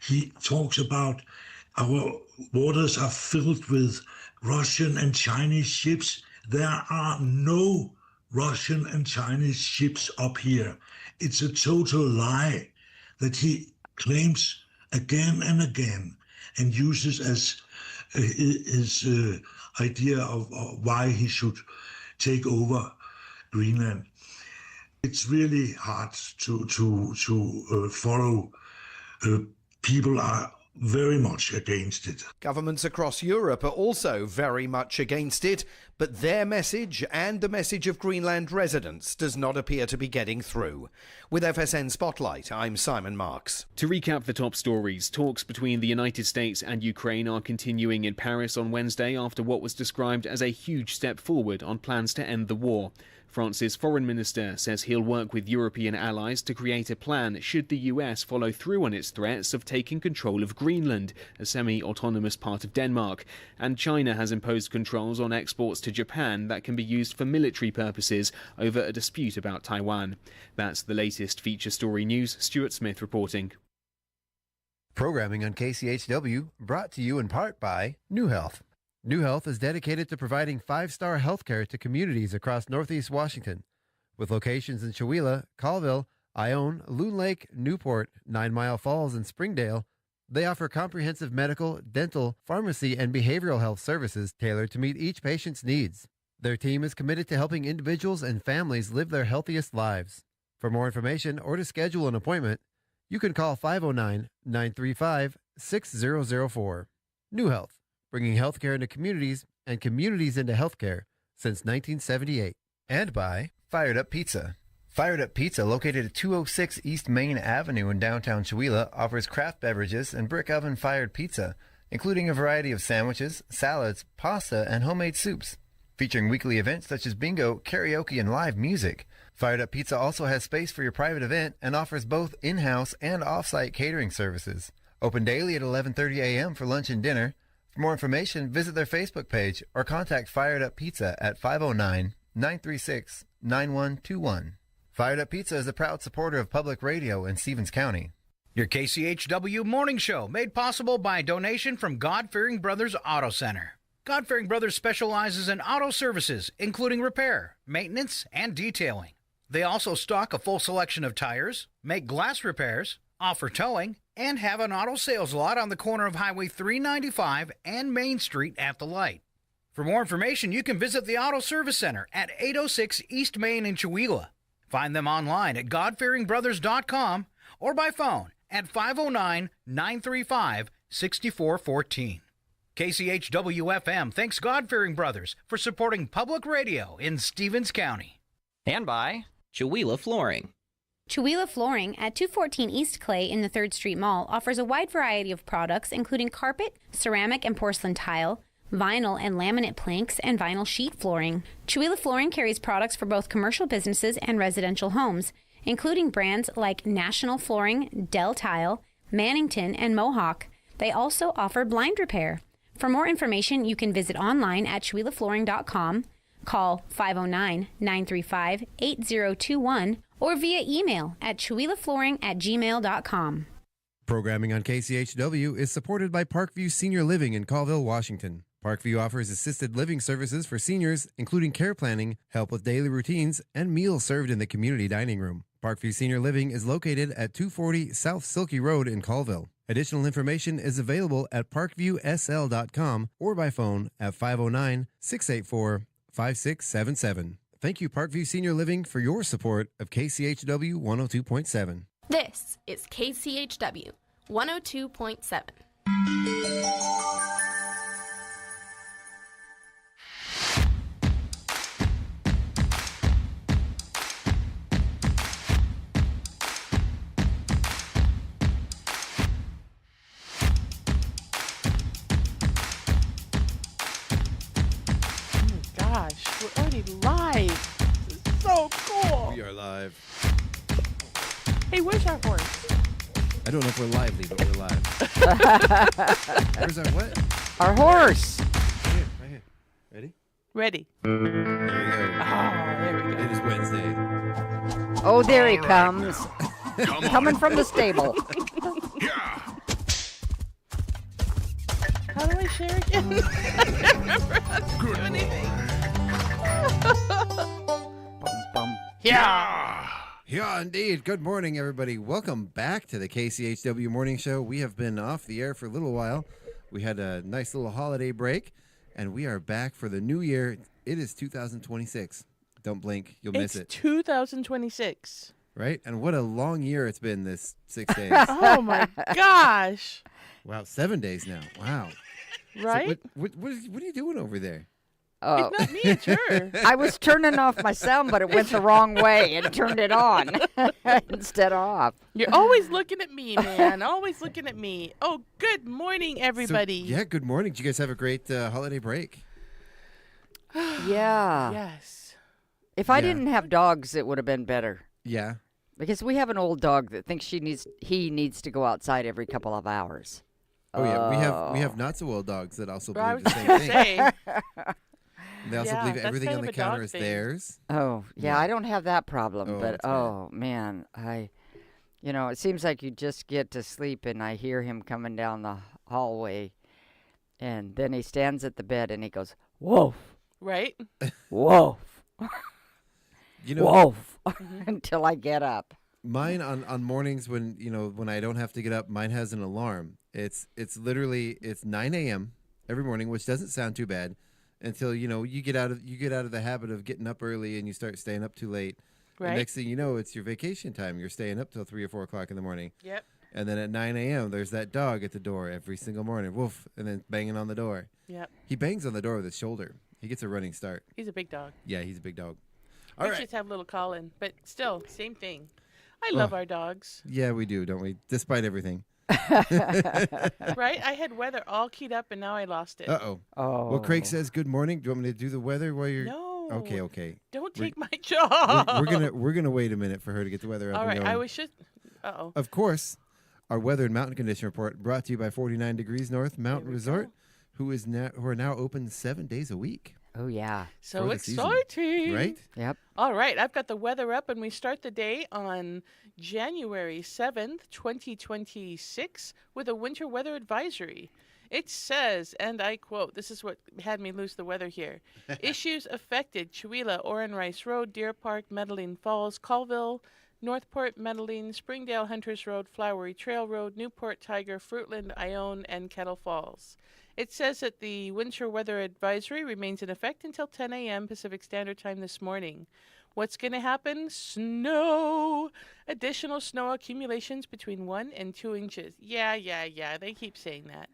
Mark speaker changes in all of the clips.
Speaker 1: he talks about our waters are filled with Russian and Chinese ships. There are no Russian and Chinese ships up here. It's a total lie that he claims again and again and uses as his idea of why he should take over Greenland. It's really hard to follow. People are very much against it.
Speaker 2: Governments across Europe are also very much against it, but their message and the message of Greenland residents does not appear to be getting through. With FSN Spotlight, I'm Simon Marks.
Speaker 3: To recap the top stories, talks between the United States and Ukraine are continuing in Paris on Wednesday after what was described as a huge step forward on plans to end the war. France's foreign minister says he'll work with European allies to create a plan should the US follow through on its threats of taking control of Greenland, a semi-autonomous part of Denmark. And China has imposed controls on exports to Japan that can be used for military purposes over a dispute about Taiwan. That's the latest feature story news. Stuart Smith reporting.
Speaker 4: Programming on KCHW brought to you in part by New Health. New Health is dedicated to providing five-star healthcare to communities across Northeast Washington. With locations in Chewelah, Colville, Ione, Loon Lake, Newport, 9 Mile Falls, and Springdale, they offer comprehensive medical, dental, pharmacy, and behavioral health services tailored to meet each patient's needs. Their team is committed to helping individuals and families live their healthiest lives. For more information or to schedule an appointment, you can call 509-935-6004. New Health, bringing healthcare into communities and communities into healthcare since 1978. And by Fired Up Pizza. Fired Up Pizza, located at 206 East Main Avenue in downtown Chewelah, offers craft beverages and brick oven fired pizza, including a variety of sandwiches, salads, pasta, and homemade soups. Featuring weekly events such as bingo, karaoke, and live music. Fired Up Pizza also has space for your private event and offers both in-house and off-site catering services. Open daily at 11:30 a.m. for lunch and dinner. For more information, visit their Facebook page or contact Fired Up Pizza at 509-936-9121. Fired Up Pizza is a proud supporter of public radio in Stevens County.
Speaker 5: Your KCHW Morning Show, made possible by a donation from God-Fearing Brothers Auto Center. God-Fearing Brothers specializes in auto services, including repair, maintenance, and detailing. They also stock a full selection of tires, make glass repairs, offer towing, and have an auto sales lot on the corner of Highway 395 and Main Street at the light. For more information, you can visit the Auto Service Center at 806 East Main in Chewelah. Find them online at godfearingbrothers.com or by phone at 509-935-6414. KCHW-FM thanks God-Fearing Brothers for supporting public radio in Stevens County.
Speaker 6: And by Chewelah Flooring.
Speaker 7: Chewelah Flooring at 214 East Clay in the 3rd Street Mall offers a wide variety of products including carpet, ceramic and porcelain tile, vinyl and laminate planks, and vinyl sheet flooring. Chewelah Flooring carries products for both commercial businesses and residential homes, including brands like National Flooring, Dell Tile, Mannington, and Mohawk. They also offer blind repair. For more information, you can visit online at ChewelahFlooring.com, call 509-935-8021, or via email at ChewelahFlooring@gmail.com.
Speaker 4: Programming on KCHW is supported by Parkview Senior Living in Colville, Washington. Parkview offers assisted living services for seniors, including care planning, help with daily routines, and meals served in the community dining room. Parkview Senior Living is located at 240 South Silky Road in Colville. Additional information is available at parkviewsl.com or by phone at 509-684-5677. Thank you, Parkview Senior Living, for your support of KCHW 102.7.
Speaker 8: This is KCHW 102.7.
Speaker 9: We're already live. This is so cool.
Speaker 4: We are live.
Speaker 9: Hey, where's our horse?
Speaker 4: I don't know if we're lively, but we're live. Where's our what?
Speaker 9: Our horse.
Speaker 4: Right here, right here. Ready?
Speaker 9: Ready.
Speaker 4: There we go.
Speaker 9: Oh, there we go.
Speaker 4: It is Wednesday.
Speaker 10: Oh, there he comes. Coming from the stable.
Speaker 11: Yeah.
Speaker 9: How do I share again? I can't remember how to do anything.
Speaker 4: Yeah, indeed. Good morning, everybody. Welcome back to the KCHW Morning Show. We have been off the air for a little while. We had a nice little holiday break, and we are back for the new year. It is 2026. Don't blink. You'll miss it.
Speaker 9: It's 2026.
Speaker 4: Right? And what a long year it's been this 6 days.
Speaker 9: Oh, my gosh.
Speaker 4: Wow, 7 days now. Wow.
Speaker 9: Right?
Speaker 4: So what are you doing over there?
Speaker 10: Oh.
Speaker 9: It's not me, it's her.
Speaker 10: I was turning off my sound, but it went the wrong way and turned it on instead of off.
Speaker 9: You're always looking at me, man. Always looking at me. Oh, good morning, everybody.
Speaker 4: So, yeah, good morning. Did you guys have a great holiday break?
Speaker 10: Yeah.
Speaker 9: Yes.
Speaker 10: If I didn't have dogs, it would have been better.
Speaker 4: Yeah.
Speaker 10: Because we have an old dog that thinks he needs to go outside every couple of hours.
Speaker 4: Oh yeah, we have not so old dogs that also
Speaker 9: Well, I
Speaker 4: believe
Speaker 9: was
Speaker 4: the same
Speaker 9: gonna
Speaker 4: thing.
Speaker 9: say,
Speaker 4: They also
Speaker 9: Yeah,
Speaker 4: believe
Speaker 9: that's
Speaker 4: everything
Speaker 9: kind
Speaker 4: on
Speaker 9: of
Speaker 4: the
Speaker 9: a dog
Speaker 4: counter is
Speaker 9: thing.
Speaker 4: theirs.
Speaker 10: Oh, yeah,
Speaker 4: Yeah.
Speaker 10: I don't have that problem,
Speaker 4: Oh,
Speaker 10: but
Speaker 4: that's bad.
Speaker 10: man, it seems like you just get to sleep and I hear him coming down the hallway and then he stands at the bed and he goes, "Woof,
Speaker 9: right?
Speaker 10: woof,
Speaker 4: You know,
Speaker 10: woof," until I get up.
Speaker 4: mine on mornings when I don't have to get up, mine has an alarm. It's literally 9 a.m. every morning, which doesn't sound too bad until you get out of the habit of getting up early and you start staying up too late.
Speaker 9: Right.
Speaker 4: And next thing you know, it's your vacation time. You're staying up till 3 or 4 o'clock in the morning.
Speaker 9: Yep.
Speaker 4: And then at 9 a.m., there's that dog at the door every single morning, woof, and then banging on the door.
Speaker 9: Yep.
Speaker 4: He bangs on the door with his shoulder. He gets a running start.
Speaker 9: He's a big dog.
Speaker 4: Yeah, he's a big dog.
Speaker 9: We
Speaker 4: All right.
Speaker 9: just have little Colin, but still, same thing. I love our dogs.
Speaker 4: Yeah, we do, don't we? Despite everything.
Speaker 9: Right? I had weather all keyed up, and now I lost it.
Speaker 4: Uh-oh.
Speaker 10: Oh.
Speaker 4: Well, Craig says good morning. Do you want me to do the weather while you're...
Speaker 9: No.
Speaker 4: Okay.
Speaker 9: Don't
Speaker 4: We're-
Speaker 9: take my job.
Speaker 4: We're gonna wait a minute for her to get the weather up
Speaker 9: All
Speaker 4: and
Speaker 9: right.
Speaker 4: going.
Speaker 9: I was just. Uh-oh.
Speaker 4: Of course, our weather and mountain condition report brought to you by 49 Degrees North Mountain
Speaker 9: we
Speaker 4: Resort,
Speaker 9: go.
Speaker 4: who are now open 7 days a week.
Speaker 10: Oh, yeah.
Speaker 9: So
Speaker 4: for the season,
Speaker 9: exciting.
Speaker 4: Right?
Speaker 10: Yep.
Speaker 9: All right. I've got the weather up, and we start the day on January 7th, 2026, with a winter weather advisory. It says, and I quote, this is what had me lose the weather here. Issues affected Chewelah, Oran Rice Road, Deer Park, Medellin Falls, Colville, Northport, Medellin, Springdale, Hunters Road, Flowery Trail Road, Newport, Tiger, Fruitland, Ione, and Kettle Falls. It says that the winter weather advisory remains in effect until 10 a.m. Pacific Standard Time this morning. What's going to happen? Snow. Additional snow accumulations between 1 and 2 inches. Yeah. They keep saying that.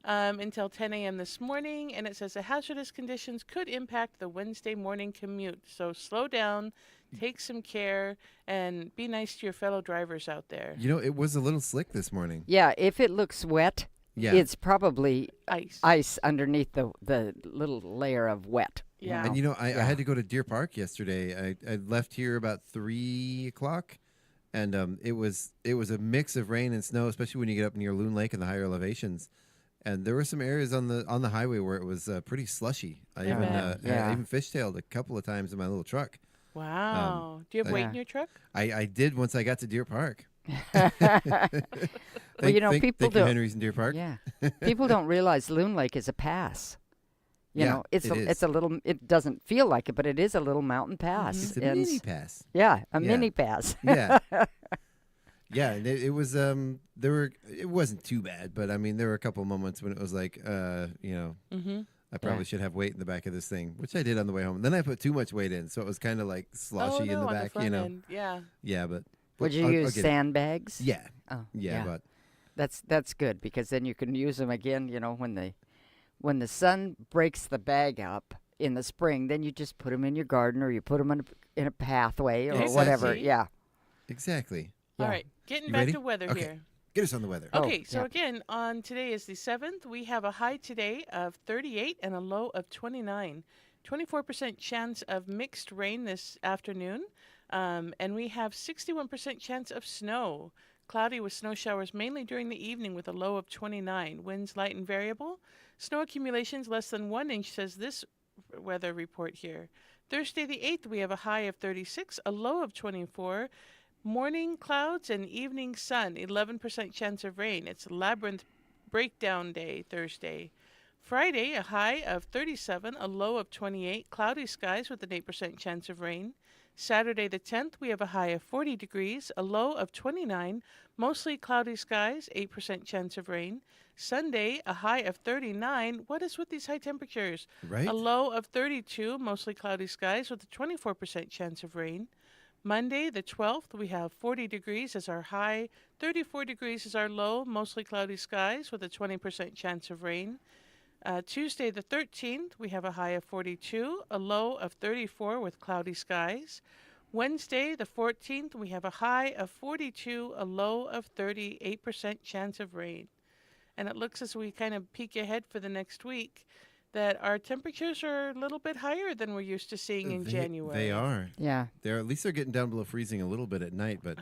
Speaker 9: Until 10 a.m. this morning, and it says the hazardous conditions could impact the Wednesday morning commute. So slow down, take some care, and be nice to your fellow drivers out there.
Speaker 4: It was a little slick this morning.
Speaker 10: Yeah, if it looks wet,
Speaker 4: Yeah.
Speaker 10: it's probably
Speaker 9: Ice.
Speaker 10: ice underneath the little layer of wet.
Speaker 9: Yeah.
Speaker 4: And I had to go to Deer Park yesterday. I left here about 3 o'clock, and it was a mix of rain and snow, especially when you get up near Loon Lake and the higher elevations. And there were some areas on the highway where it was pretty slushy. I even fishtailed a couple of times in my little truck.
Speaker 9: Wow. Do you have weight in your truck?
Speaker 4: I did once I got to Deer Park.
Speaker 10: Well,
Speaker 4: Thank
Speaker 10: people
Speaker 4: you,
Speaker 10: don't.
Speaker 4: Henry's in Deer Park.
Speaker 10: Yeah, people don't realize Loon Lake is a pass. It's a little. It doesn't feel like it, but it is a little mountain pass.
Speaker 4: It's a mini pass.
Speaker 10: Yeah, a
Speaker 4: Yeah.
Speaker 10: mini pass.
Speaker 4: Yeah. Yeah, and it was it wasn't too bad, but I mean there were a couple moments when it was like I probably should have weight in the back of this thing, which I did on the way home. Then I put too much weight in, so it was kind of like sloshy in the
Speaker 9: on
Speaker 4: back,
Speaker 9: front end. Yeah.
Speaker 4: Yeah, but
Speaker 10: Would you
Speaker 4: I'll
Speaker 10: use
Speaker 4: get it.
Speaker 10: sandbags?
Speaker 4: Yeah.
Speaker 10: Oh,
Speaker 4: Yeah, but
Speaker 10: that's good because then you can use them again. When the sun breaks the bag up in the spring, then you just put them in your garden or you put them in a pathway or
Speaker 9: Exactly.
Speaker 10: whatever. Yeah.
Speaker 4: exactly.
Speaker 9: All right. Getting
Speaker 4: You
Speaker 9: back
Speaker 4: ready?
Speaker 9: to weather
Speaker 4: Okay.
Speaker 9: here.
Speaker 4: Get us on the weather.
Speaker 9: Okay, so
Speaker 10: yeah.
Speaker 9: again, on today is the 7th. We have a high today of 38 and a low of 29. 24% chance of mixed rain this afternoon. And we have 61% chance of snow. Cloudy with snow showers mainly during the evening with a low of 29. Winds light and variable. Snow accumulations less than 1 inch, says this weather report here. Thursday the 8th, we have a high of 36, a low of 24. Morning clouds and evening sun, 11% chance of rain. It's Labyrinth breakdown day, Thursday. Friday, a high of 37, a low of 28, cloudy skies with an 8% chance of rain. Saturday the 10th, we have a high of 40 degrees, a low of 29, mostly cloudy skies, 8% chance of rain. Sunday, a high of 39. What is with these high temperatures?
Speaker 4: Right?
Speaker 9: A low of 32, mostly cloudy skies with a 24% chance of rain. Monday, the 12th, we have 40 degrees as our high, 34 degrees as our low, mostly cloudy skies with a 20% chance of rain. Tuesday, the 13th, we have a high of 42, a low of 34 with cloudy skies. Wednesday, the 14th, we have a high of 42, a low of 30, 8% chance of rain. And it looks as we kind of peek ahead for the next week that our temperatures are a little bit higher than we're used to seeing in January.
Speaker 4: They are.
Speaker 10: Yeah.
Speaker 4: At least they're getting down below freezing a little bit at night, but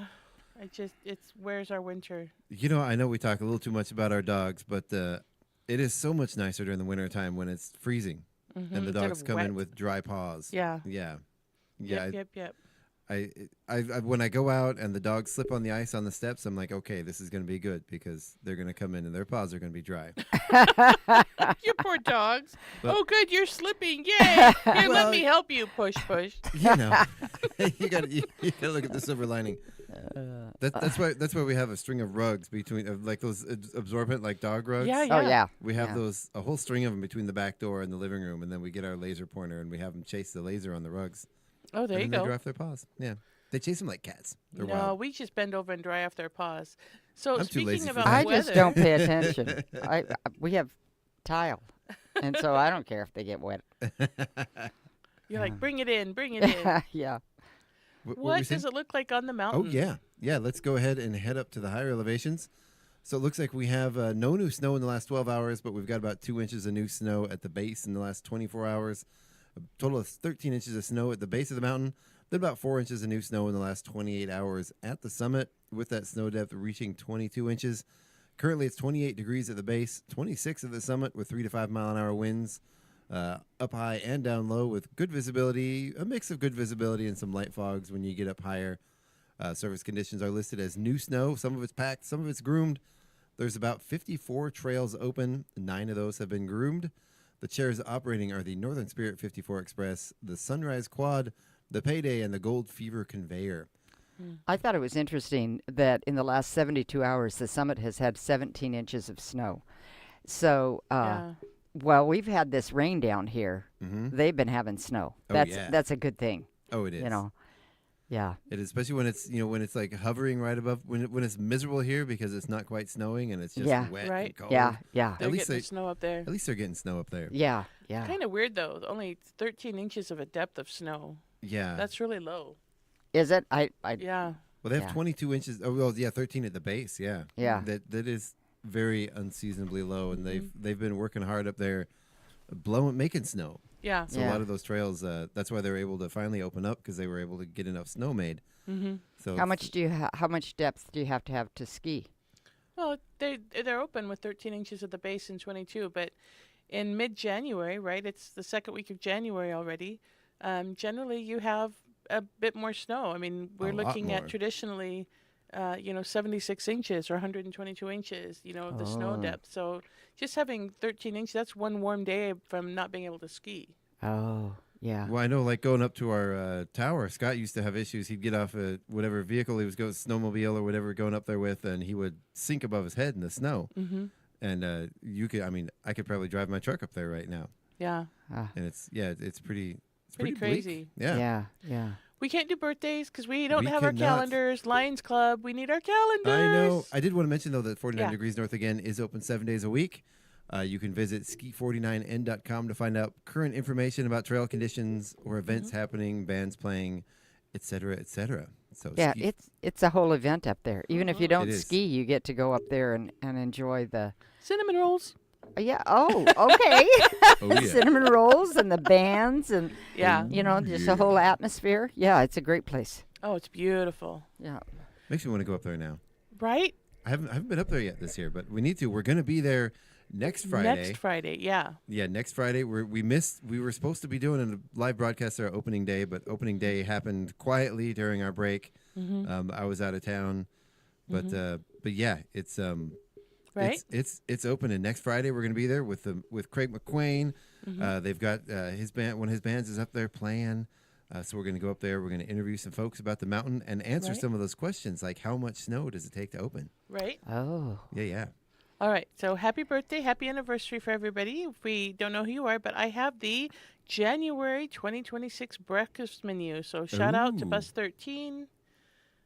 Speaker 9: Where's our winter?
Speaker 4: I know we talk a little too much about our dogs, but it is so much nicer during the winter time when it's freezing and the
Speaker 9: Instead
Speaker 4: dogs
Speaker 9: of
Speaker 4: come in
Speaker 9: wet.
Speaker 4: with dry paws.
Speaker 9: Yeah.
Speaker 4: Yeah.
Speaker 9: Yep.
Speaker 4: I when I go out and the dogs slip on the ice on the steps, I'm like, okay, this is going to be good because they're going to come in and their paws are going to be dry.
Speaker 9: You poor dogs.
Speaker 4: Well-
Speaker 9: Oh, good, you're slipping. Yay. Here, let me help you. Push.
Speaker 4: You got to look at the silver lining. That's why we have a string of rugs between like those absorbent like dog rugs.
Speaker 9: Yeah.
Speaker 10: Oh, yeah.
Speaker 4: We have a whole string of them between the back door and the living room, and then we get our laser pointer and we have them chase the laser on the rugs.
Speaker 9: Oh, there you
Speaker 4: and
Speaker 9: go.
Speaker 4: They dry off their paws. Yeah, they chase them like cats. They're
Speaker 9: No,
Speaker 4: wild.
Speaker 9: we just bend over and dry off their paws. So
Speaker 4: I'm too lazy
Speaker 9: speaking
Speaker 4: for
Speaker 9: about
Speaker 4: that.
Speaker 10: I
Speaker 9: weather,
Speaker 10: just don't pay attention. We have tile, and so I don't care if they get wet.
Speaker 9: you're like, bring it in.
Speaker 10: Yeah.
Speaker 4: What were
Speaker 9: What
Speaker 4: we saying?
Speaker 9: does it look like on the mountain?
Speaker 4: Oh yeah. Let's go ahead and head up to the higher elevations. So it looks like we have no new snow in the last 12 hours, but we've got about 2 inches of new snow at the base in the last 24 hours. A total of 13 inches of snow at the base of the mountain. Then about 4 inches of new snow in the last 28 hours at the summit, with that snow depth reaching 22 inches. Currently, it's 28 degrees at the base, 26 at the summit with 3 to 5 mile an hour winds, up high and down low with good visibility, a mix of good visibility and some light fogs when you get up higher. Surface conditions are listed as new snow. Some of it's packed, some of it's groomed. There's about 54 trails open. 9 of those have been groomed. The chairs operating are the Northern Spirit 54 Express, the Sunrise Quad, the Payday, and the Gold Fever Conveyor.
Speaker 10: I thought it was interesting that in the last 72 hours, the summit has had 17 inches of snow. So, while we've had this rain down here, they've been having snow. That's a good thing.
Speaker 4: Oh, it is.
Speaker 10: Yeah.
Speaker 4: It is, especially when it's like hovering right above, when it's miserable here because it's not quite snowing and it's just wet and cold.
Speaker 10: Yeah.
Speaker 9: They're getting snow up there.
Speaker 4: At least they're getting snow up there.
Speaker 10: Yeah.
Speaker 9: Kind of weird, though. Only 13 inches of a depth of snow.
Speaker 4: Yeah.
Speaker 9: That's really low.
Speaker 10: Is it?
Speaker 9: Yeah.
Speaker 4: Well, they have 22 inches. Oh, well, yeah, 13 at the base. Yeah.
Speaker 10: Yeah.
Speaker 4: That is very unseasonably low, and they've been working hard up there, making snow.
Speaker 9: Yeah.
Speaker 4: So a lot of those trails, that's why they were able to finally open up because they were able to get enough snow made.
Speaker 9: Mm-hmm.
Speaker 4: So
Speaker 10: how much depth do you have to ski?
Speaker 9: Well, they're open with 13 inches at the base and 22, but in mid-January, right? It's the second week of January already. Generally, you have a bit more snow. I mean, we're looking at traditionally, 76 inches or 122 inches, of the snow depth. So just having 13 inches, that's one warm day from not being able to ski.
Speaker 10: Oh, yeah.
Speaker 4: Well, I know, like going up to our tower, Scott used to have issues. He'd get off whatever vehicle he was going, snowmobile or whatever, going up there with, and he would sink above his head in the snow.
Speaker 9: Mm-hmm.
Speaker 4: And I could probably drive my truck up there right now.
Speaker 9: Yeah.
Speaker 4: And it's pretty
Speaker 9: crazy.
Speaker 4: Bleak.
Speaker 10: Yeah.
Speaker 9: We can't do birthdays because we don't have
Speaker 4: cannot.
Speaker 9: our calendars. Lions Club, we need our calendars.
Speaker 4: I know. I did want to mention, though, that 49 Degrees North again is open 7 days a week. You can visit ski49n.com to find out current information about trail conditions or events happening, bands playing, etc., etc. So
Speaker 10: it's a whole event up there. Even if you don't ski, you get to go up there and enjoy the
Speaker 9: cinnamon rolls.
Speaker 10: Yeah. Oh, okay. Cinnamon rolls and the bands and just a whole atmosphere. Yeah, it's a great place.
Speaker 9: Oh, it's beautiful.
Speaker 10: Yeah.
Speaker 4: Makes me want to go up there now.
Speaker 9: Right?
Speaker 4: I haven't been up there yet this year, but we need to. We're going to be there next Friday.
Speaker 9: Next Friday, yeah.
Speaker 4: Yeah, next Friday. We were supposed to be doing a live broadcast our opening day, but opening day happened quietly during our break. I was out of town, but yeah, it's
Speaker 9: Right.
Speaker 4: It's open, and next Friday we're going to be there with Craig McQueen.
Speaker 9: Mm-hmm.
Speaker 4: They've got his band. One of his bands is up there playing. So we're going to go up there. We're going to interview some folks about the mountain and answer some of those questions, like how much snow does it take to open?
Speaker 9: Right.
Speaker 10: Oh.
Speaker 4: Yeah.
Speaker 9: All right. So happy birthday, happy anniversary for everybody. We don't know who you are, but I have the January 2026 breakfast menu. So shout out to Bus 13.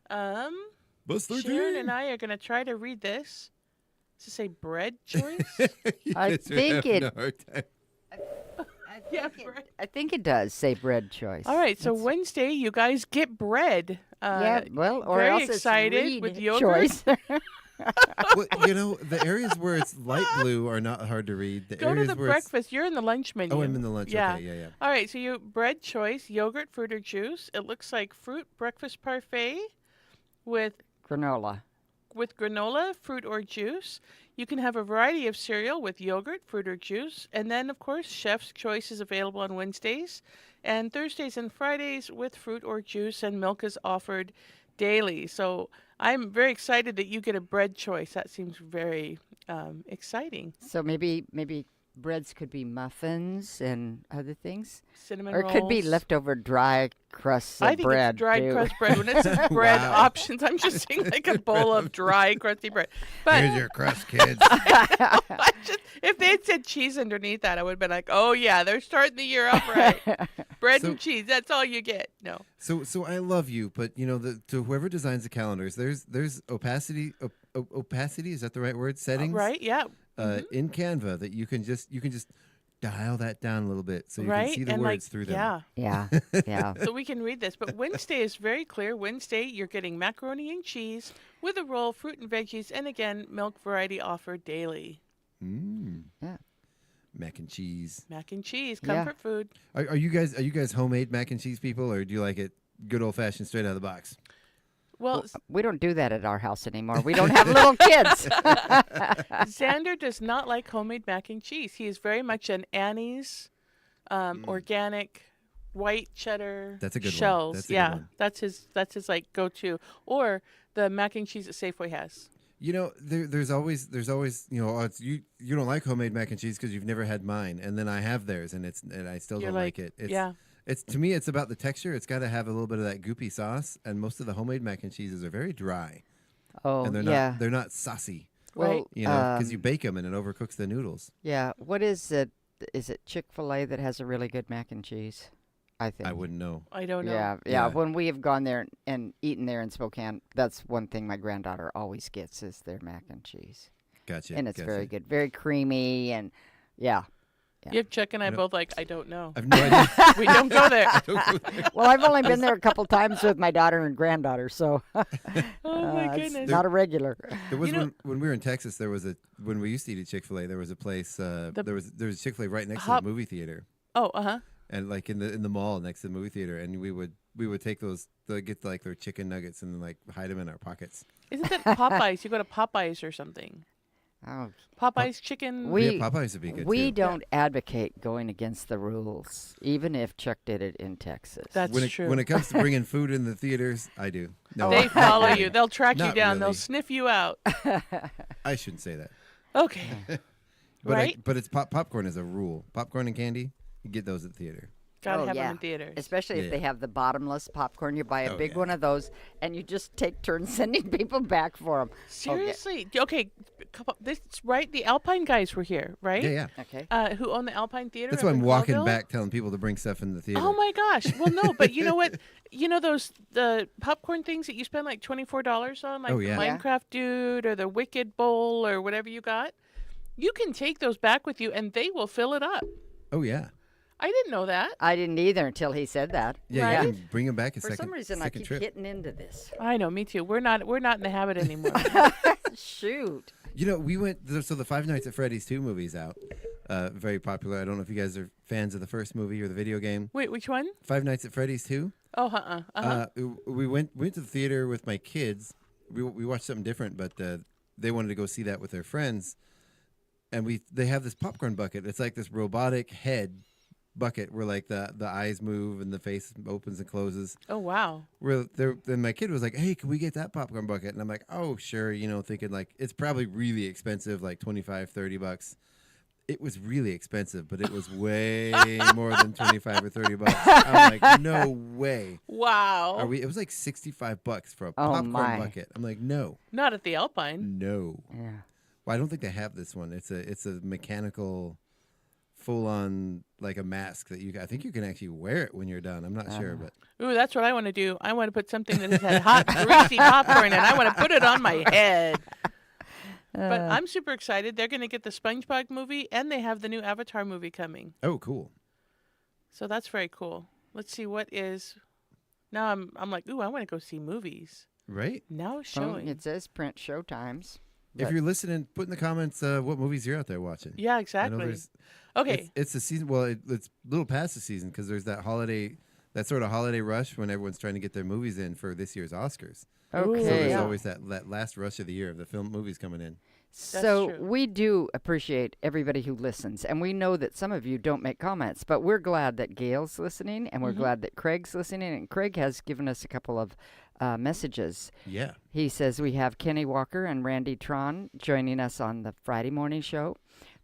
Speaker 4: Bus 13.
Speaker 9: Sharon and I are going to try to read this. Does it say bread choice?
Speaker 10: I think it.
Speaker 9: I
Speaker 10: think it does say bread choice.
Speaker 9: All right, so Wednesday, you guys get bread.
Speaker 10: Yeah, well, or
Speaker 9: very
Speaker 10: else
Speaker 9: excited
Speaker 10: it's read
Speaker 9: with yogurt.
Speaker 10: choice.
Speaker 4: Well, the areas where it's light blue are not hard to read.
Speaker 9: Go to the breakfast. You're in the lunch menu.
Speaker 4: Oh, I'm in the lunch.
Speaker 9: Yeah.
Speaker 4: Okay, yeah.
Speaker 9: All right, so you bread choice, yogurt, fruit, or juice. It looks like fruit breakfast parfait with
Speaker 10: granola.
Speaker 9: With granola, fruit, or juice. You can have a variety of cereal with yogurt, fruit, or juice. And then, of course, Chef's Choice is available on Wednesdays. And Thursdays and Fridays with fruit or juice, and milk is offered daily. So I'm very excited that you get a bread choice. That seems very exciting.
Speaker 10: So maybe breads could be muffins and other things.
Speaker 9: Cinnamon
Speaker 10: or
Speaker 9: rolls.
Speaker 10: It could be leftover dry crusts of
Speaker 9: I think
Speaker 10: bread.
Speaker 9: it's dried
Speaker 10: too.
Speaker 9: crust bread. When it says bread options, I'm just seeing like a bowl of dry, crusty bread. But
Speaker 4: here's your crust, kids.
Speaker 9: If they had said cheese underneath that, I would have been like, oh, yeah, they're starting the year off right. Bread and cheese, that's all you get. No.
Speaker 4: So I love you, but, to whoever designs the calendars, there's opacity, opacity, is that the right word? Settings?
Speaker 9: Right, yeah.
Speaker 4: In Canva that you can just dial that down a little bit so you
Speaker 9: right?
Speaker 4: can see the
Speaker 9: and
Speaker 4: words through them.
Speaker 10: Yeah.
Speaker 9: So we can read this. But Wednesday is very clear. Wednesday, you're getting macaroni and cheese with a roll, fruit and veggies, and again, milk variety offered daily.
Speaker 10: Yeah.
Speaker 4: Mac and cheese.
Speaker 9: Mac and cheese, comfort food.
Speaker 4: Are you guys homemade mac and cheese people, or do you like it good old fashioned straight out of the box?
Speaker 9: Well,
Speaker 10: we don't do that at our house anymore. We don't have little kids.
Speaker 9: Xander does not like homemade mac and cheese. He is very much an Annie's organic white cheddar
Speaker 4: That's a good
Speaker 9: shells.
Speaker 4: one. That's a
Speaker 9: yeah,
Speaker 4: good one.
Speaker 9: that's his like go-to. Or the mac and cheese that Safeway has.
Speaker 4: There's always oh, it's, you don't like homemade mac and cheese because you've never had mine, and then I have theirs, and I still don't like it. It's to me, it's about the texture. It's got to have a little bit of that goopy sauce, and most of the homemade mac and cheeses are very dry.
Speaker 10: Oh,
Speaker 4: and they're not saucy.
Speaker 10: Well,
Speaker 4: because you bake them and it overcooks the noodles.
Speaker 10: Yeah. What is it? Is it Chick-fil-A that has a really good mac and cheese? I think.
Speaker 4: I wouldn't know.
Speaker 9: I don't know.
Speaker 10: Yeah. When we have gone there and eaten there in Spokane, that's one thing my granddaughter always gets is their mac and cheese.
Speaker 4: Gotcha.
Speaker 10: And it's very good, very creamy, and yeah.
Speaker 9: You have Chuck and I both like, I don't know.
Speaker 4: I've no idea.
Speaker 9: We don't go there.
Speaker 10: Well, I've only been there a couple times with my daughter and granddaughter, so
Speaker 9: oh my goodness,
Speaker 10: not a regular.
Speaker 4: There was when we were in Texas. There was when we used to eat at Chick-fil-A. There was a place. There was a Chick-fil-A right next to the movie theater.
Speaker 9: Oh,
Speaker 4: And like in the mall next to the movie theater, and we would take those, get like their chicken nuggets and like hide them in our pockets.
Speaker 9: Isn't that Popeyes? You go to Popeyes or something.
Speaker 10: Oh,
Speaker 9: Popeyes chicken.
Speaker 4: Popeyes would be good
Speaker 10: We
Speaker 4: too.
Speaker 10: don't advocate going against the rules, even if Chuck did it in Texas.
Speaker 9: That's true.
Speaker 4: When it comes to bringing food in the theaters, I do. No,
Speaker 9: they follow you. They'll track you
Speaker 4: Not
Speaker 9: down.
Speaker 4: really.
Speaker 9: They'll sniff you out.
Speaker 4: I shouldn't say that.
Speaker 9: Okay.
Speaker 4: But but it's popcorn is a rule. Popcorn and candy, you get those at the theater.
Speaker 9: Gotta have them in theaters.
Speaker 10: Especially if they have the bottomless popcorn. You buy a big
Speaker 4: yeah.
Speaker 10: one of those, and you just take turns sending people back for them.
Speaker 9: Seriously? Okay. This right. The Alpine guys were here, right?
Speaker 4: Yeah.
Speaker 10: Okay.
Speaker 9: Who own the Alpine Theater?
Speaker 4: That's why I'm walking
Speaker 9: Colville?
Speaker 4: back telling people to bring stuff in the theater.
Speaker 9: Oh my gosh. Well, no, but you know what? You know the popcorn things that you spend like $24 on, like the Minecraft Dude or the Wicked Bowl or whatever you got? You can take those back with you, and they will fill it up.
Speaker 4: Oh yeah.
Speaker 9: I didn't know that.
Speaker 10: I didn't either until he said that.
Speaker 4: Yeah,
Speaker 9: Right?
Speaker 4: you can bring them back
Speaker 10: For some reason, I keep
Speaker 4: trip.
Speaker 10: getting into this.
Speaker 9: I know, me too. We're not in the habit anymore.
Speaker 10: Shoot.
Speaker 4: We went. So the Five Nights at Freddy's 2 movie's out. Very popular. I don't know if you guys are fans of the first movie or the video game.
Speaker 9: Wait, which one?
Speaker 4: Five Nights at Freddy's 2.
Speaker 9: Oh,
Speaker 4: We went to the theater with my kids. We watched something different, but they wanted to go see that with their friends. And they have this popcorn bucket. It's like this robotic head bucket where like the eyes move and the face opens and closes.
Speaker 9: Oh wow!
Speaker 4: Then my kid was like, "Hey, can we get that popcorn bucket?" And I'm like, "Oh, sure." Thinking like it's probably really expensive, like $25-$30. It was really expensive, but it was way more than $25 or $30. I'm like, no way.
Speaker 9: Wow.
Speaker 4: It was like $65 for a popcorn bucket. I'm like, no.
Speaker 9: Not at the Alpine.
Speaker 4: No.
Speaker 10: Yeah.
Speaker 4: Well, I don't think they have this one. It's a mechanical, full on like a mask that I think you can actually wear it when you're done. I'm not sure, but.
Speaker 9: Ooh, that's what I want to do. I want to put something that has had hot, greasy popcorn, and I want to put it on my head. But I'm super excited. They're going to get the SpongeBob movie, and they have the new Avatar movie coming.
Speaker 4: Oh, cool.
Speaker 9: So that's very cool. Let's see what is. Now I'm like, ooh, I want to go see movies.
Speaker 4: Right?
Speaker 9: Now it's showing.
Speaker 10: It says print show times.
Speaker 4: If you're listening, put in the comments what movies you're out there watching.
Speaker 9: Yeah, exactly. Okay.
Speaker 4: It's the season. Well, it's a little past the season because there's that sort of holiday rush when everyone's trying to get their movies in for this year's Oscars.
Speaker 10: Okay.
Speaker 4: So there's always that last rush of the year of the film movies coming in.
Speaker 10: So we do appreciate everybody who listens, and we know that some of you don't make comments, but we're glad that Gail's listening, and we're glad that Craig's listening, and Craig has given us a couple of messages.
Speaker 4: Yeah.
Speaker 10: He says we have Kenny Walker and Randy Tron joining us on the Friday morning show.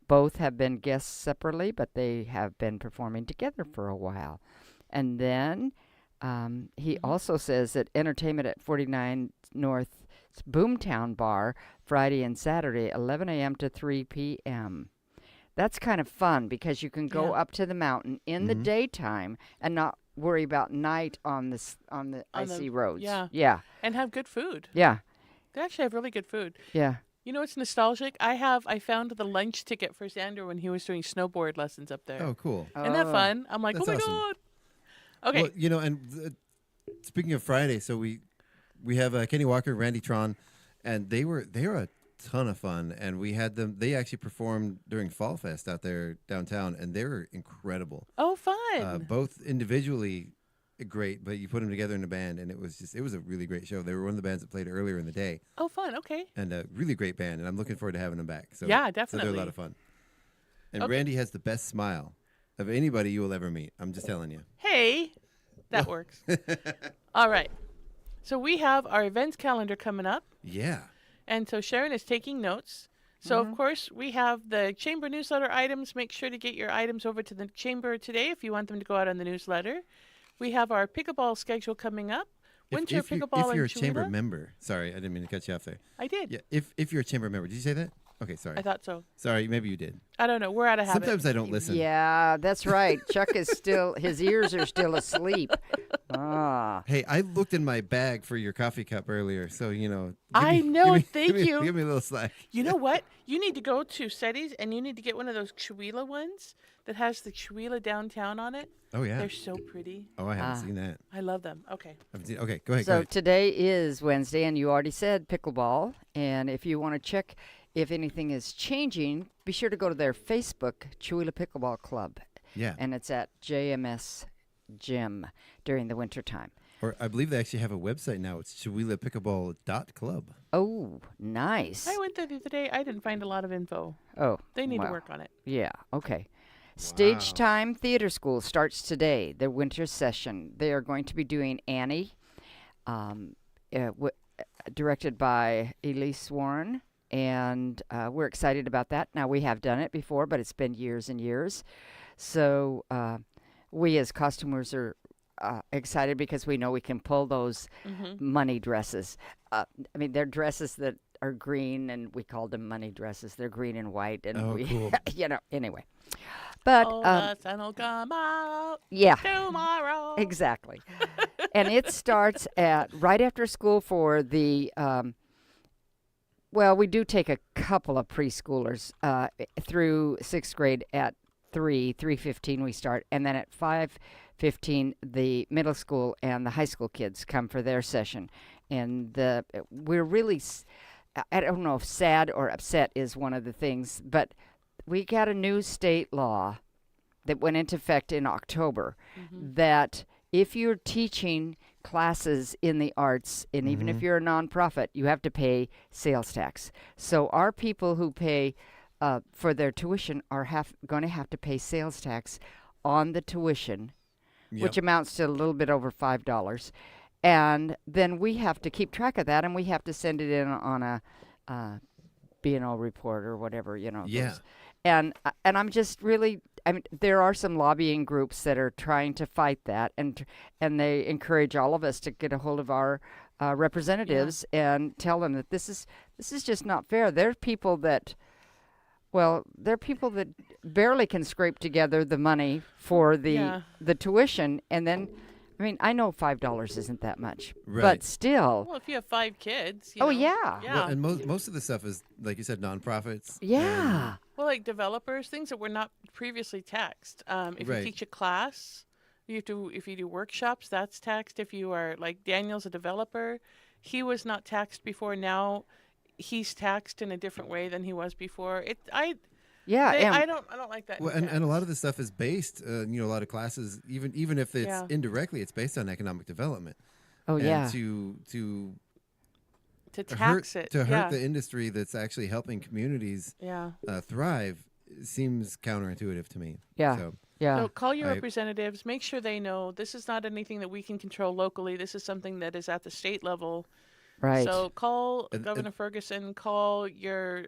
Speaker 10: Both have been guests separately, but they have been performing together for a while. And then he also says that entertainment at 49 North Boomtown Bar, Friday and Saturday, 11 a.m. to 3 p.m. That's kind of fun because you can go up to the mountain in the daytime and not worry about night on the icy roads.
Speaker 9: Yeah. And have good food.
Speaker 10: Yeah.
Speaker 9: They actually have really good food.
Speaker 10: Yeah.
Speaker 9: You know what's nostalgic? I found the lunch ticket for Xander when he was doing snowboard lessons up there.
Speaker 4: Oh, cool.
Speaker 9: Isn't that fun? I'm like,
Speaker 4: That's
Speaker 9: oh my
Speaker 4: awesome.
Speaker 9: God. Okay.
Speaker 4: Well, and speaking of Friday, so we have Kenny Walker, Randy Tron, and they were a ton of fun, and we had them. They actually performed during Fall Fest out there downtown, and they were incredible.
Speaker 9: Oh, fun!
Speaker 4: Both individually great, but you put them together in a band, and it was a really great show. They were one of the bands that played earlier in the day.
Speaker 9: Oh, fun! Okay.
Speaker 4: And a really great band, and I'm looking forward to having them back. So
Speaker 9: yeah, definitely.
Speaker 4: So they're a lot of fun. And Randy has the best smile of anybody you will ever meet. I'm just telling you.
Speaker 9: Hey, that works. All right. So we have our events calendar coming up.
Speaker 4: Yeah.
Speaker 9: And so Sharon is taking notes. So, of course, we have the Chamber newsletter items. Make sure to get your items over to the Chamber today if you want them to go out on the newsletter. We have our pickleball schedule coming up. Winter pickleball
Speaker 4: if you're
Speaker 9: in
Speaker 4: a Chamber
Speaker 9: Chula.
Speaker 4: member. Sorry, I didn't mean to cut you off there.
Speaker 9: I did.
Speaker 4: Yeah, if you're a Chamber member. Did you say that? Okay, sorry.
Speaker 9: I thought so.
Speaker 4: Sorry, maybe you did.
Speaker 9: I don't know. We're out of habit.
Speaker 4: Sometimes I don't listen.
Speaker 10: Yeah, that's right. Chuck is his ears are still asleep.
Speaker 4: Hey, I looked in my bag for your coffee cup earlier, so,
Speaker 9: Thank you.
Speaker 4: Give me a little slack.
Speaker 9: You know what? You need to go to SETI's and you need to get one of those Chihuahua ones that has the Chihuahua downtown on it.
Speaker 4: Oh, yeah.
Speaker 9: They're so pretty.
Speaker 4: Oh, I haven't seen that.
Speaker 9: I love them. Okay.
Speaker 4: Okay, go ahead.
Speaker 10: So today is Wednesday, and you already said pickleball. And if you want to check if anything is changing, be sure to go to their Facebook, Chihuahua Pickleball Club.
Speaker 4: Yeah.
Speaker 10: And it's at JMS Gym during the wintertime.
Speaker 4: Or I believe they actually have a website now. It's chihuahuapickleball.club.
Speaker 10: Oh, nice.
Speaker 9: I went there the other day. I didn't find a lot of info.
Speaker 10: Oh.
Speaker 9: They need to work on it.
Speaker 10: Yeah, okay. Stage Time Theater School starts today, their winter session. They are going to be doing Annie, directed by Elise Warren, and we're excited about that. Now, we have done it before, but it's been years and years. So we as costumers are excited because we know we can pull those money dresses. They're dresses that are green, and we called them money dresses. They're green and white, and
Speaker 4: cool.
Speaker 10: Anyway. But
Speaker 9: the sun will come out tomorrow.
Speaker 10: Exactly. And it starts at right after school for the we do take a couple of preschoolers through 6th grade at 3:15 we start, and then at 5:15 the middle school and the high school kids come for their session. And we're really, I don't know if sad or upset is one of the things, but we got a new state law that went into effect in October that if you're teaching classes in the arts, and even if you're a nonprofit, you have to pay sales tax. So our people who pay for their tuition are going to have to pay sales tax on the tuition, which amounts to a little bit over $5. And then we have to keep track of that, and we have to send it in on a B&O report or whatever,
Speaker 4: Yeah.
Speaker 10: And I'm just really, there are some lobbying groups that are trying to fight that, and they encourage all of us to get a hold of our representatives and tell them that this is just not fair. They're people that barely can scrape together the money for the tuition, and then, I know $5 isn't that much, but still.
Speaker 9: Well, if you have 5 kids.
Speaker 10: Yeah.
Speaker 4: Well, and most of the stuff is, like you said, nonprofits.
Speaker 10: Yeah.
Speaker 9: Well, like developers, things that were not previously taxed. If you teach a class, if you do workshops, that's taxed. If you are, like Daniel's a developer, he was not taxed before. Now he's taxed in a different way than he was before. I don't like that.
Speaker 4: Well, and a lot of the stuff is based, a lot of classes, even if it's indirectly, it's based on economic development.
Speaker 10: Oh,
Speaker 4: and
Speaker 9: to tax it.
Speaker 4: To hurt the industry that's actually helping communities thrive seems counterintuitive to me.
Speaker 10: Yeah.
Speaker 9: So call your representatives. Make sure they know this is not anything that we can control locally. This is something that is at the state level.
Speaker 10: Right.
Speaker 9: So call Governor Ferguson. Call your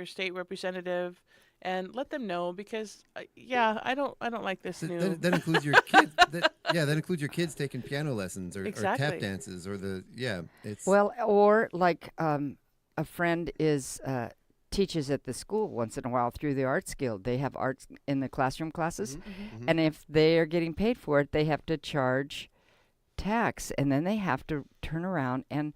Speaker 9: state representative, and let them know, because I don't like this new.
Speaker 4: That includes your kids. That includes your kids taking piano lessons or tap dances or it's
Speaker 10: or like a friend teaches at the school once in a while through the Arts Guild. They have arts in the classroom classes, and if they are getting paid for it, they have to charge tax, and then they have to turn around and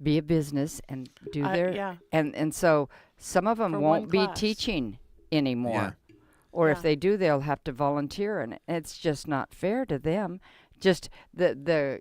Speaker 10: be a business and do their and so some of them won't be teaching anymore, or if they do, they'll have to volunteer, and it's just not fair to them. Just the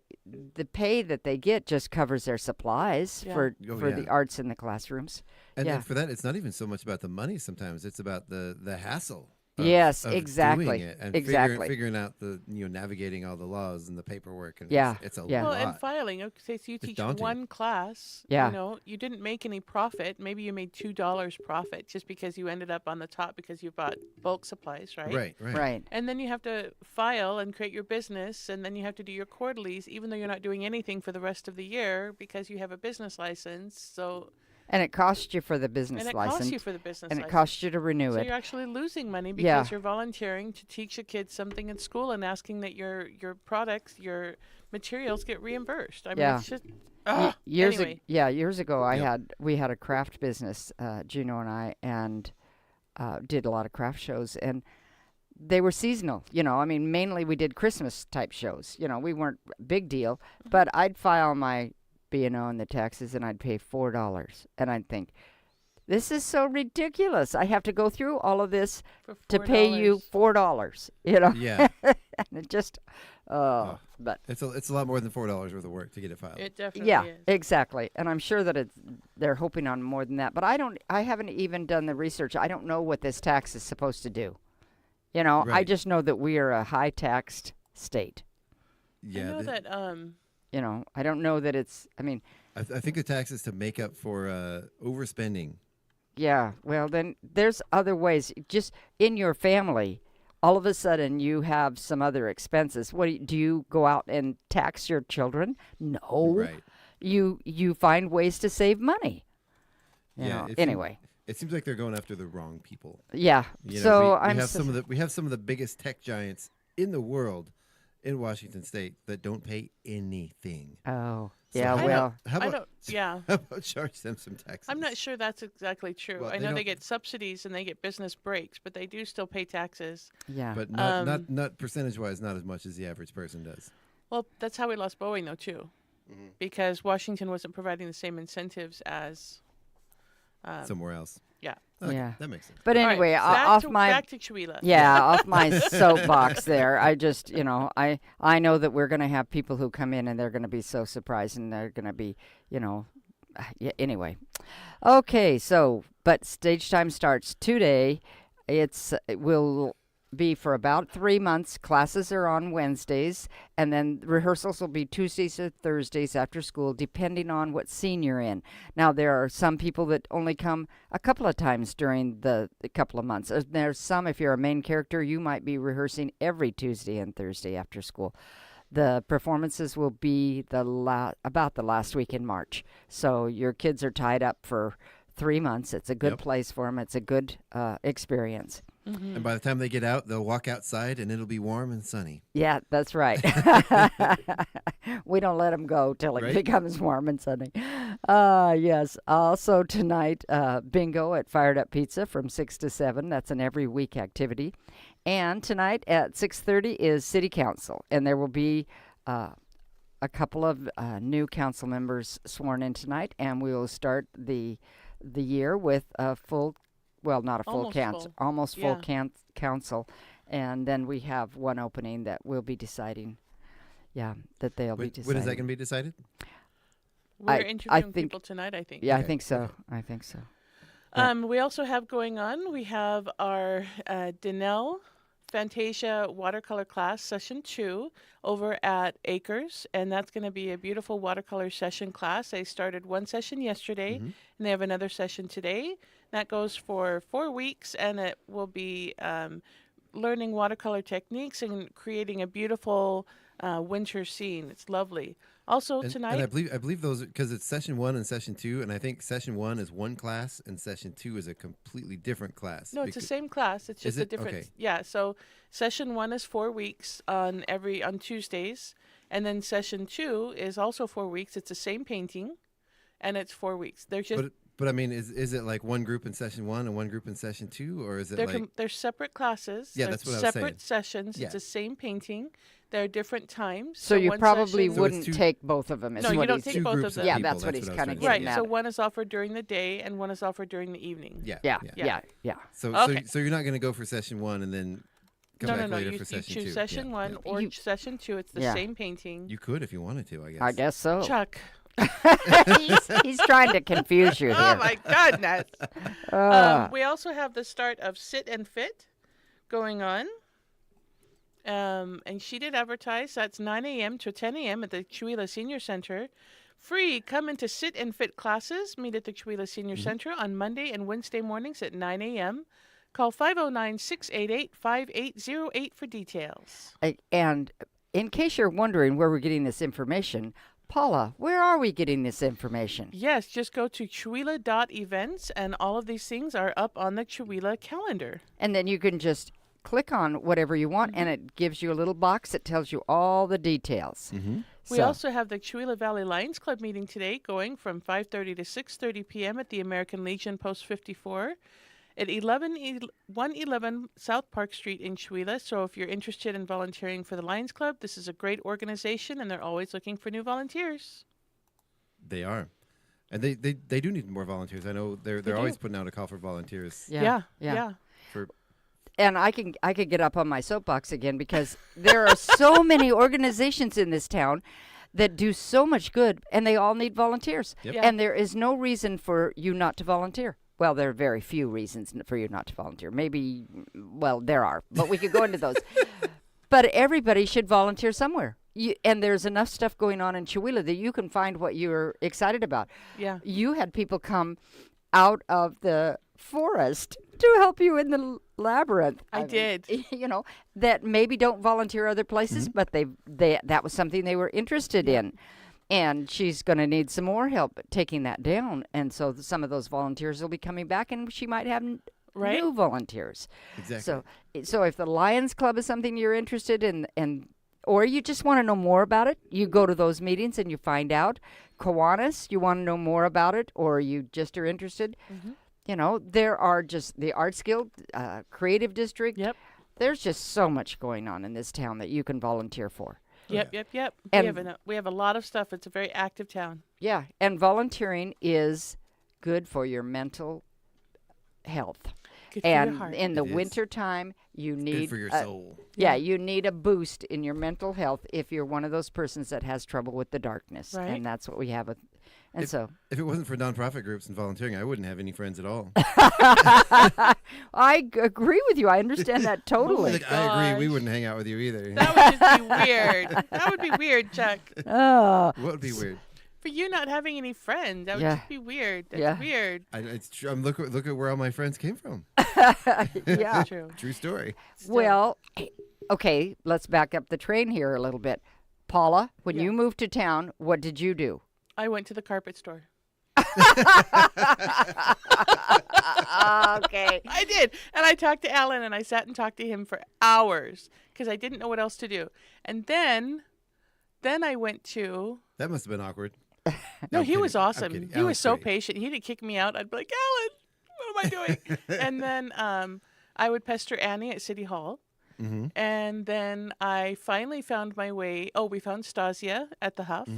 Speaker 10: pay that they get just covers their supplies for the arts in the classrooms.
Speaker 4: And for that, it's not even so much about the money. Sometimes it's about the hassle.
Speaker 10: Yes,
Speaker 4: of
Speaker 10: exactly.
Speaker 4: Doing it and figuring out navigating all the laws and the paperwork, and it's a lot.
Speaker 9: Well, and filing. Okay, so you teach one class. You didn't make any profit. Maybe you made $2 profit just because you ended up on the top because you bought bulk supplies, right?
Speaker 10: Right.
Speaker 9: And then you have to file and create your business, and then you have to do your quarterlies, even though you're not doing anything for the rest of the year because you have a business license. So.
Speaker 10: And it costs you for the business license. And it costs you to renew it.
Speaker 9: So you're actually losing money because you're volunteering to teach your kids something in school and asking that your products, your materials get reimbursed. It's just
Speaker 10: years ago we had a craft business, Juno and I, and did a lot of craft shows, and they were seasonal. Mainly we did Christmas type shows. We weren't big deal, but I'd file my B&O and the taxes, and I'd pay $4, and I'd think, this is so ridiculous. I have to go through all of this to pay you $4.
Speaker 4: Yeah.
Speaker 10: And it just, but
Speaker 4: it's a lot more than $4 worth of work to get it filed.
Speaker 9: It definitely is.
Speaker 10: Exactly. And I'm sure that they're hoping on more than that. But I haven't even done the research. I don't know what this tax is supposed to do. I just know that we are a high taxed state.
Speaker 4: Yeah.
Speaker 9: I know that
Speaker 10: I don't know that it's,
Speaker 4: I think the tax is to make up for overspending.
Speaker 10: Yeah, well, then there's other ways. Just in your family, all of a sudden you have some other expenses. Do you go out and tax your children? No.
Speaker 4: Right.
Speaker 10: You find ways to save money. Anyway.
Speaker 4: It seems like they're going after the wrong people.
Speaker 10: Yeah.
Speaker 4: We have some of the biggest tech giants in the world in Washington State that don't pay anything.
Speaker 10: Oh,
Speaker 4: so
Speaker 10: yeah.
Speaker 4: How about charge them some taxes?
Speaker 9: I'm not sure that's exactly true.
Speaker 4: Well,
Speaker 9: I know they get subsidies and they get business breaks, but they do still pay taxes.
Speaker 10: Yeah,
Speaker 4: but not percentage-wise, not as much as the average person does.
Speaker 9: Well, that's how we lost Boeing, though, too, because Washington wasn't providing the same incentives as
Speaker 4: somewhere else.
Speaker 9: Yeah.
Speaker 10: Okay,
Speaker 4: that makes sense.
Speaker 10: But anyway,
Speaker 9: back to Chihuila.
Speaker 10: Yeah, off my soapbox there. I just, I know that we're going to have people who come in and they're going to be so surprised, and they're going to be, anyway. Okay, but stage time starts today. We'll be for about 3 months. Classes are on Wednesdays, and then rehearsals will be Tuesdays or Thursdays after school, depending on what scene you're in. Now, there are some people that only come a couple of times during the couple of months. There's some, if you're a main character, you might be rehearsing every Tuesday and Thursday after school. The performances will be about the last week in March. So your kids are tied up for 3 months. It's a good place for them. It's a good experience.
Speaker 4: Mm-hmm. And by the time they get out, they'll walk outside and it'll be warm and sunny.
Speaker 10: Yeah, that's right. We don't let them go till it becomes warm and sunny. Yes. Also tonight, bingo at Fired Up Pizza from 6 to 7. That's an every week activity. And tonight at 6:30 is City Council, and there will be a couple of new council members sworn in tonight, and we will start the year with a full, well, not a full council, almost full council, and then we have one opening that we'll be deciding. Yeah, that they'll be deciding.
Speaker 4: When is that going to be decided?
Speaker 9: We're interviewing people tonight, I think.
Speaker 10: Yeah, okay. I think so. I think so.
Speaker 9: We also have going on, we have our Denell Fantasia watercolor class session 2 over at Acres, and that's going to be a beautiful watercolor session class. They started one session yesterday, and they have another session today. That goes for 4 weeks, and it will be learning watercolor techniques and creating a beautiful winter scene. It's lovely. Also tonight,
Speaker 4: and I believe those, because it's session 1 and session 2, and I think session 1 is one class and session 2 is a completely different class.
Speaker 9: No, it's the same class. It's just a different. Okay. Yeah. So session 1 is 4 weeks on Tuesdays, and then session 2 is also 4 weeks. It's the same painting, and it's 4 weeks. They're just.
Speaker 4: But I mean, is it like one group in session 1 and one group in session 2, or is it
Speaker 9: they're separate classes?
Speaker 4: Yeah, that's what I was saying.
Speaker 9: Separate sessions. Yeah. It's the same painting. There are different times.
Speaker 10: So you probably wouldn't take both of them.
Speaker 9: No, you don't take both of them.
Speaker 10: Yeah, that's what he's kind of getting
Speaker 9: at. Right. So one is offered during the day, and one is offered during the evening.
Speaker 10: Yeah.
Speaker 4: So you're not going to go for session 1 and then come back later for session 2.
Speaker 9: You choose session 1 or session 2. It's the same painting.
Speaker 4: You could if you wanted to, I guess.
Speaker 10: I guess so.
Speaker 9: Chuck.
Speaker 10: He's trying to confuse you here.
Speaker 9: Oh my goodness. We also have the start of Sit and Fit going on. And she did advertise. That's 9 a.m. to 10 a.m. at the Chewelah Senior Center. Free. Come into Sit and Fit classes. Meet at the Chewelah Senior Center on Monday and Wednesday mornings at 9 a.m. Call 509-688-5808 for details.
Speaker 10: And in case you're wondering where we're getting this information, Paula, where are we getting this information?
Speaker 9: Yes, just go to chewelah.events, and all of these things are up on the Chewelah calendar.
Speaker 10: And then you can just click on whatever you want, and it gives you a little box that tells you all the details.
Speaker 9: We also have the Chewelah Valley Lions Club meeting today going from 5:30 to 6:30 p.m. at the American Legion Post 54 at 111 South Park Street in Chewelah. So if you're interested in volunteering for the Lions Club, this is a great organization, and they're always looking for new volunteers.
Speaker 4: They are. And they do need more volunteers. I know they're always putting out a call for volunteers.
Speaker 10: Yeah. And I can get up on my soapbox again, because there are so many organizations in this town that do so much good, and they all need volunteers.
Speaker 4: Yep.
Speaker 10: And there is no reason for you not to volunteer. Well, there are very few reasons for you not to volunteer. Maybe, well, there are, but we could go into those. But everybody should volunteer somewhere. And there's enough stuff going on in Chewelah that you can find what you're excited about.
Speaker 9: Yeah.
Speaker 10: You had people come out of the forest to help you in the labyrinth.
Speaker 9: I did.
Speaker 10: You know, that maybe don't volunteer other places, but they that was something they were interested in. And she's going to need some more help taking that down. And so some of those volunteers will be coming back, and she might have new volunteers.
Speaker 4: Exactly.
Speaker 10: So if the Lions Club is something you're interested in, or you just want to know more about it, you go to those meetings and you find out. Kiwanis, you want to know more about it, or you just are interested. You know, there are just the Arts Guild, Creative District.
Speaker 9: Yep.
Speaker 10: There's just so much going on in this town that you can volunteer for.
Speaker 9: Yep.
Speaker 10: And
Speaker 9: we have a lot of stuff. It's a very active town.
Speaker 10: Yeah, and volunteering is good for your mental health.
Speaker 9: Good for
Speaker 10: and
Speaker 9: your heart.
Speaker 10: In the winter time, you need
Speaker 4: good for your soul.
Speaker 10: Yeah, you need a boost in your mental health if you're one of those persons that has trouble with the darkness.
Speaker 9: Right.
Speaker 10: And that's what we have And
Speaker 4: if it wasn't for nonprofit groups and volunteering, I wouldn't have any friends at all.
Speaker 10: I agree with you. I understand that totally.
Speaker 4: I agree. We wouldn't hang out with you either.
Speaker 9: That would just be weird. That would be weird, Chuck.
Speaker 4: What would be weird?
Speaker 9: For you not having any friends, that would just be weird. That's weird.
Speaker 4: It's true. Look at where all my friends came from.
Speaker 10: Yeah,
Speaker 4: true story.
Speaker 10: Well, okay, let's back up the train here a little bit. Paula, when you moved to town, what did you do?
Speaker 9: I went to the carpet store.
Speaker 10: Okay.
Speaker 9: I did. And I talked to Alan, and I sat and talked to him for hours because I didn't know what else to do. And then I went to...
Speaker 4: That must have been awkward.
Speaker 9: No, he was
Speaker 4: I'm
Speaker 9: awesome.
Speaker 4: kidding.
Speaker 9: He was so
Speaker 4: great.
Speaker 9: patient. He didn't kick me out. I'd be like, Alan, what am I doing? And then I would pester Annie at City Hall.
Speaker 4: Mm-hmm.
Speaker 9: And then I finally found my way. Oh, we found Stasia at the Huff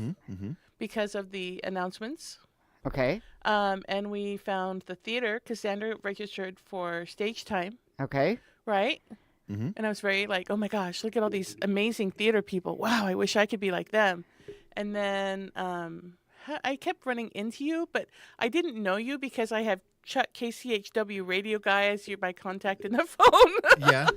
Speaker 9: because of the announcements.
Speaker 10: Okay.
Speaker 9: And we found the theater. Cassandra registered for stage time.
Speaker 10: Okay.
Speaker 9: Right?
Speaker 4: Mm-hmm.
Speaker 9: And I was very like, oh my gosh, look at all these amazing theater people. Wow, I wish I could be like them. And then I kept running into you, but I didn't know you because I have Chuck KCHW radio guy as my contact in the phone.
Speaker 4: Yeah,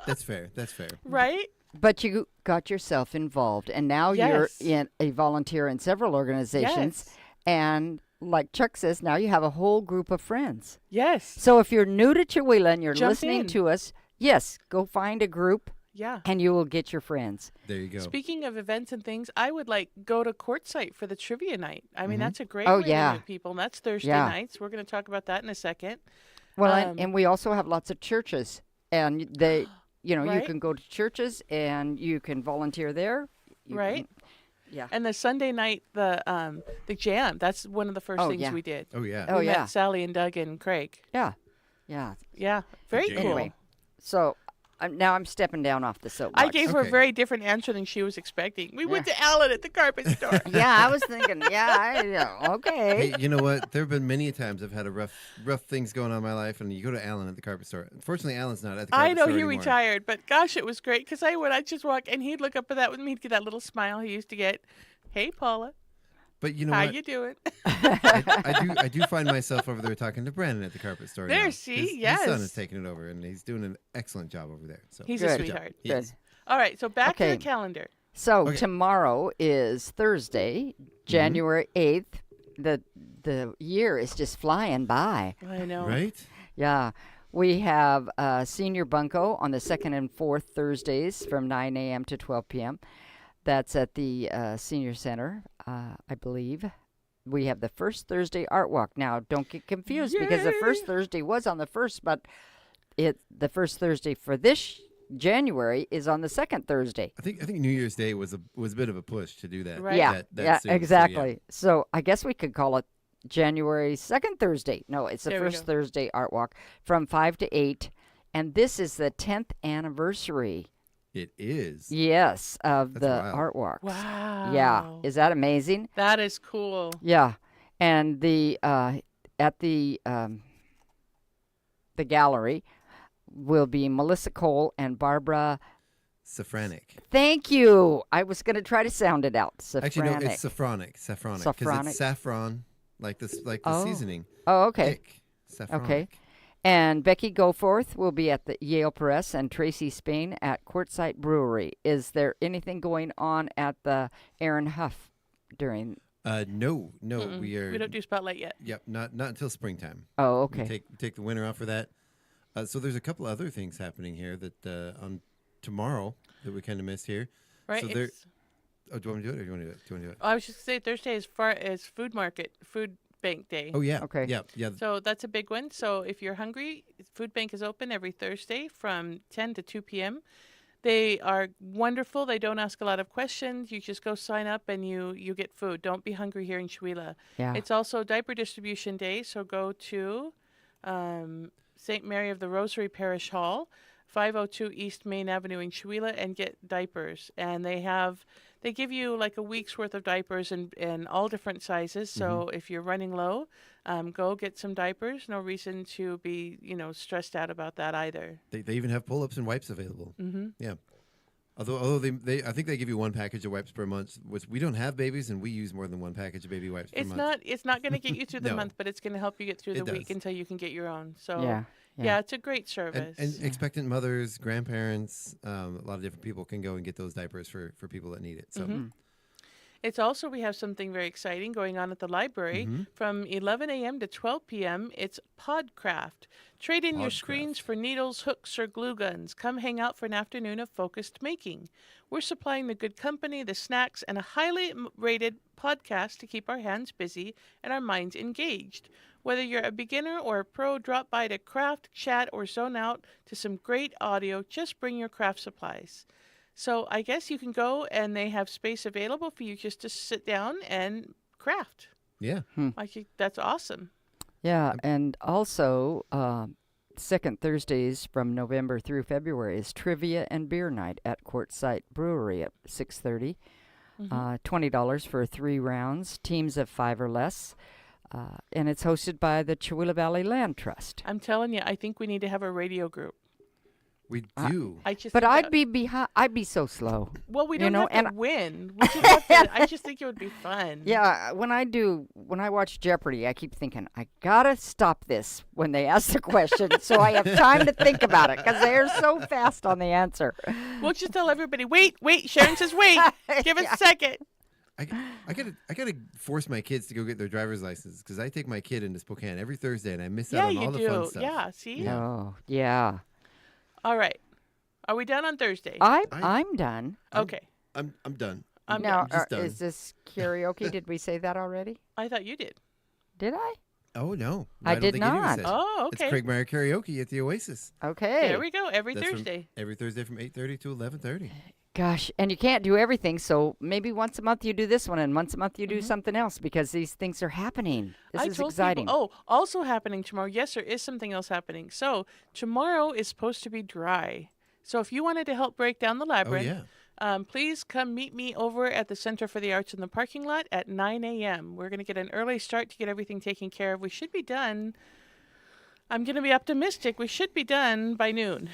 Speaker 4: that's fair. That's fair.
Speaker 9: Right?
Speaker 10: But you got yourself involved, and now you're in a volunteer in several organizations.
Speaker 9: Yes.
Speaker 10: And like Chuck says, now you have a whole group of friends.
Speaker 9: Yes.
Speaker 10: So if you're new to Chihuahua and you're
Speaker 9: Jump
Speaker 10: listening
Speaker 9: in.
Speaker 10: to us, yes, go find a group.
Speaker 9: Yeah.
Speaker 10: And you will get your friends.
Speaker 4: There you go.
Speaker 9: Speaking of events and things, I would go to Quartzsite for the trivia night. I mean, that's a great
Speaker 10: Oh,
Speaker 9: way
Speaker 10: yeah.
Speaker 9: to meet people. And that's Thursday
Speaker 10: Yeah.
Speaker 9: nights. We're going to talk about that in a second.
Speaker 10: Well, and we also have lots of churches, and they, you
Speaker 9: Right.
Speaker 10: can go to churches and you can volunteer there. You
Speaker 9: Right.
Speaker 10: Yeah.
Speaker 9: And the Sunday night, the jam, that's one of the first things we did.
Speaker 4: Oh yeah.
Speaker 10: Oh,
Speaker 9: We
Speaker 10: yeah.
Speaker 9: met Sally and Doug and Craig.
Speaker 10: Yeah. Yeah.
Speaker 9: Yeah. Very
Speaker 4: jam.
Speaker 9: cool.
Speaker 10: Anyway, so now I'm stepping down off the soapbox.
Speaker 9: I gave her a
Speaker 4: Okay.
Speaker 9: very different answer than she was expecting. We went to Alan at the carpet store.
Speaker 10: Yeah, I was thinking, okay.
Speaker 4: Hey, you know what? There have been many times I've had rough things going on in my life, and you go to Alan at the carpet store. Unfortunately, Alan's not at the carpet
Speaker 9: I know
Speaker 4: store
Speaker 9: he
Speaker 4: anymore.
Speaker 9: retired, but gosh, it was great because I'd just walk and he'd look up at that with me. He'd get that little smile he used to get. Hey, Paula,
Speaker 4: But you know
Speaker 9: how
Speaker 4: what?
Speaker 9: you doing?
Speaker 4: I do find myself over there talking to Brandon at the carpet store.
Speaker 9: There,
Speaker 4: now.
Speaker 9: see?
Speaker 4: His
Speaker 9: Yes.
Speaker 4: son is taking it over, and he's doing an excellent job over there. So
Speaker 9: He's
Speaker 10: Good.
Speaker 9: a
Speaker 10: Good
Speaker 4: job.
Speaker 9: sweetheart.
Speaker 4: Yes.
Speaker 9: All right, so back to
Speaker 10: Okay.
Speaker 9: the calendar.
Speaker 10: So
Speaker 4: Okay.
Speaker 10: tomorrow is Thursday, January 8th. The year is just flying by.
Speaker 9: I know.
Speaker 4: Right?
Speaker 10: Yeah. We have Senior Bunko on the second and fourth Thursdays from 9 a.m. to 12 p.m. That's at the Senior Center, I believe. We have the first Thursday Art Walk. Now, don't get confused because the first Thursday was on the first, but the first Thursday for this January is on the second Thursday.
Speaker 4: I think New Year's Day was a bit of a push to do that.
Speaker 9: Right.
Speaker 10: Yeah,
Speaker 4: that soon, so,
Speaker 10: exactly. So I guess we could call it January 2nd Thursday. No, it's the
Speaker 9: There we
Speaker 10: first
Speaker 9: go.
Speaker 10: Thursday Art Walk from 5 to 8. And this is the 10th anniversary,
Speaker 4: It is.
Speaker 10: yes, of
Speaker 4: That's
Speaker 10: the
Speaker 4: wild.
Speaker 10: Art Walks.
Speaker 9: Wow.
Speaker 10: Yeah. Is that amazing?
Speaker 9: That is cool.
Speaker 10: Yeah. And the at the gallery will be Melissa Cole and Barbara.
Speaker 4: Safranic.
Speaker 10: Thank you. I was going to try to sound it out.
Speaker 4: Actually, no,
Speaker 10: Safranic.
Speaker 4: it's saffronic. Saffronic. Because
Speaker 10: Saffronic.
Speaker 4: it's saffron, like the
Speaker 10: Oh.
Speaker 4: seasoning.
Speaker 10: Oh, okay.
Speaker 4: Ick. Saffronic.
Speaker 10: Okay. And Becky Goforth will be at the Yale Press and Tracy Spain at Quartzsite Brewery. Is there anything going on at the Aaron Huff during?
Speaker 4: No,
Speaker 9: Mm-mm.
Speaker 4: we are.
Speaker 9: We don't do Spotlight yet.
Speaker 4: Yep, not until springtime.
Speaker 10: Oh,
Speaker 4: We
Speaker 10: okay.
Speaker 4: take the winter off for that. So there's a couple other things happening here that on tomorrow that we kind of missed here.
Speaker 9: Right?
Speaker 4: So
Speaker 9: It's-
Speaker 4: oh, do you want me to do it, or do you want to do it? Do you want to do it?
Speaker 9: I was just going to say Thursday is food bank day.
Speaker 4: Oh yeah.
Speaker 10: Okay.
Speaker 4: Yeah.
Speaker 9: So that's a big one. So if you're hungry, Food Bank is open every Thursday from 10 to 2 p.m. They are wonderful. They don't ask a lot of questions. You just go sign up and you get food. Don't be hungry here in Chihuahua.
Speaker 10: Yeah.
Speaker 9: It's also diaper distribution day. So go to St. Mary of the Rosary Parish Hall, 502 East Main Avenue in Chihuahua, and get diapers. And they give you like a week's worth of diapers in all different sizes. So if you're running low, go get some diapers. No reason to be, stressed out about that either.
Speaker 4: They even have pull-ups and wipes available.
Speaker 9: Mm-hmm.
Speaker 4: Yeah. Although I think they give you one package of wipes per month, which we don't have babies, and we use more than one package of baby wipes per month.
Speaker 9: It's not going to get you through the
Speaker 4: No.
Speaker 9: month, but it's going to help you get through the week until you can get your own. So yeah, it's a great service.
Speaker 4: And expectant mothers, grandparents, a lot of different people can go and get those diapers for people that need it. So.
Speaker 9: It's also, we have something very exciting going on at the library from 11 a.m. to 12 p.m. It's Podcraft. Trade in your screens for needles, hooks, or glue guns. Come hang out for an afternoon of focused making. We're supplying the good company, the snacks, and a highly rated podcast to keep our hands busy and our minds engaged. Whether you're a beginner or a pro, drop by to craft, chat, or zone out to some great audio. Just bring your craft supplies. So I guess you can go and they have space available for you just to sit down and craft.
Speaker 4: Yeah.
Speaker 9: I think that's awesome.
Speaker 10: Yeah, and also second Thursdays from November through February is Trivia and Beer Night at Quartzsite Brewery at 6:30. $20 for 3 rounds, teams of 5 or less. And it's hosted by the Chewilla Valley Land Trust.
Speaker 9: I'm telling you, I think we need to have a radio group.
Speaker 4: We do.
Speaker 10: But I'd be so slow.
Speaker 9: Well, we don't have to win. I just think it would be fun.
Speaker 10: Yeah, when I watch Jeopardy, I keep thinking, I gotta stop this when they ask the question so I have time to think about it because they're so fast on the answer.
Speaker 9: We'll just tell everybody, wait, Sharon says wait. Give us a second.
Speaker 4: I gotta force my kids to go get their driver's license because I take my kid into Spokane every Thursday and I miss out on all the fun stuff.
Speaker 9: Yeah, see?
Speaker 10: Oh, yeah.
Speaker 9: All right. Are we done on Thursday?
Speaker 10: I'm done.
Speaker 9: Okay.
Speaker 4: I'm done.
Speaker 9: I'm
Speaker 10: just
Speaker 4: done.
Speaker 10: Is this karaoke? Did we say that already?
Speaker 9: I thought you did.
Speaker 10: Did I?
Speaker 4: Oh, no.
Speaker 10: I did not.
Speaker 9: Oh, okay.
Speaker 4: It's Craig Meyer Karaoke at the Oasis.
Speaker 10: Okay.
Speaker 9: There we go. Every Thursday.
Speaker 4: Every Thursday from 8:30 to 11:30.
Speaker 10: Gosh, and you can't do everything, so maybe once a month you do this one, and once a month you do something else, because these things are happening. This is exciting.
Speaker 9: Also happening tomorrow. Yes, there is something else happening. So tomorrow is supposed to be dry. So if you wanted to help break down the labyrinth, please come meet me over at the Center for the Arts in the parking lot at 9 a.m. We're going to get an early start to get everything taken care of. We should be done. I'm going to be optimistic. We should be done by noon.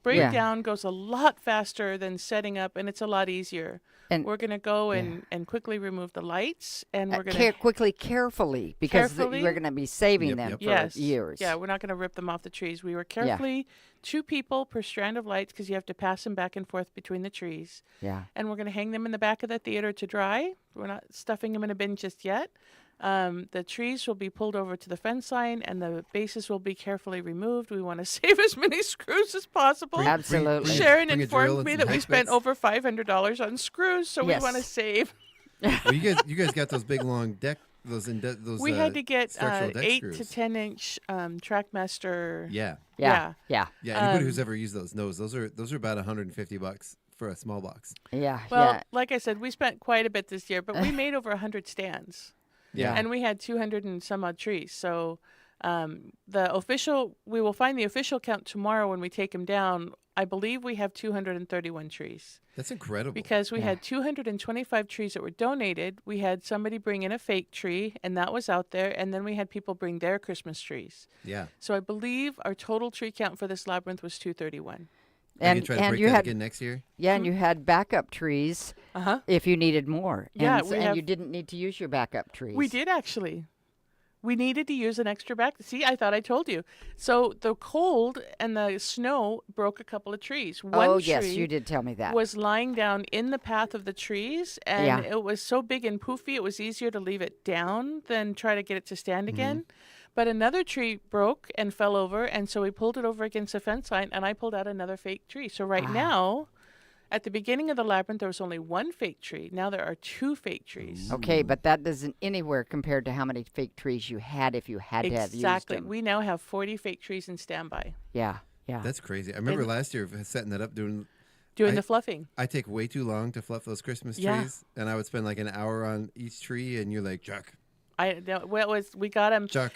Speaker 9: Breakdown goes a lot faster than setting up, and it's a lot easier. And we're going to go and quickly remove the lights, and we're going
Speaker 10: to carefully, because we're going to be saving them for years.
Speaker 9: Yeah, we're not going to rip them off the trees. We were carefully 2 people per strand of lights because you have to pass them back and forth between the trees.
Speaker 10: Yeah.
Speaker 9: And we're going to hang them in the back of the theater to dry. We're not stuffing them in a bin just yet. The trees will be pulled over to the fence line, and the bases will be carefully removed. We want to save as many screws as possible.
Speaker 10: Absolutely.
Speaker 9: Sharon informed me that we spent over $500 on screws, so we want to save.
Speaker 4: Well, you guys got those big long deck.
Speaker 9: We had to get 8
Speaker 4: screws.
Speaker 9: to 10 inch Trackmaster.
Speaker 4: Yeah.
Speaker 9: Um,
Speaker 4: Anybody who's ever used those knows those are about $150 for a small box.
Speaker 10: Yeah.
Speaker 9: Well, like I said, we spent quite a bit this year, but we made over 100 stands.
Speaker 4: Yeah.
Speaker 9: And we had 200 and some odd trees. So we will find the official count tomorrow when we take them down. I believe we have 231 trees.
Speaker 4: That's incredible.
Speaker 9: Because we had 225 trees that were donated. We had somebody bring in a fake tree, and that was out there. And then we had people bring their Christmas trees.
Speaker 4: Yeah.
Speaker 9: So I believe our total tree count for this labyrinth was 231.
Speaker 4: And you try to break that again next year?
Speaker 10: Yeah, and you had backup trees if you needed more.
Speaker 9: Yeah,
Speaker 10: and you didn't need to use your backup trees.
Speaker 9: We did, actually. We needed to use an extra backup. See, I thought I told you. So the cold and the snow broke a couple of trees. One
Speaker 10: yes, you did tell me that.
Speaker 9: Was lying down in the path of the trees, and it was so big and poofy, it was easier to leave it down than try to get it to stand again. But another tree broke and fell over, and so we pulled it over against the fence line, and I pulled out another fake tree. So right now, at the beginning of the labyrinth, there was only 1 fake tree. Now there are 2 fake trees.
Speaker 10: Okay, but that doesn't anywhere compared to how many fake trees you had if you had to have used them.
Speaker 9: Exactly. We now have 40 fake trees in standby.
Speaker 10: Yeah.
Speaker 4: That's crazy. I remember last year setting that up, doing
Speaker 9: the fluffing.
Speaker 4: I take way too long to fluff those Christmas trees, and I would spend like an hour on each tree, and you're like, Chuck.
Speaker 9: We got them.
Speaker 4: Chuck.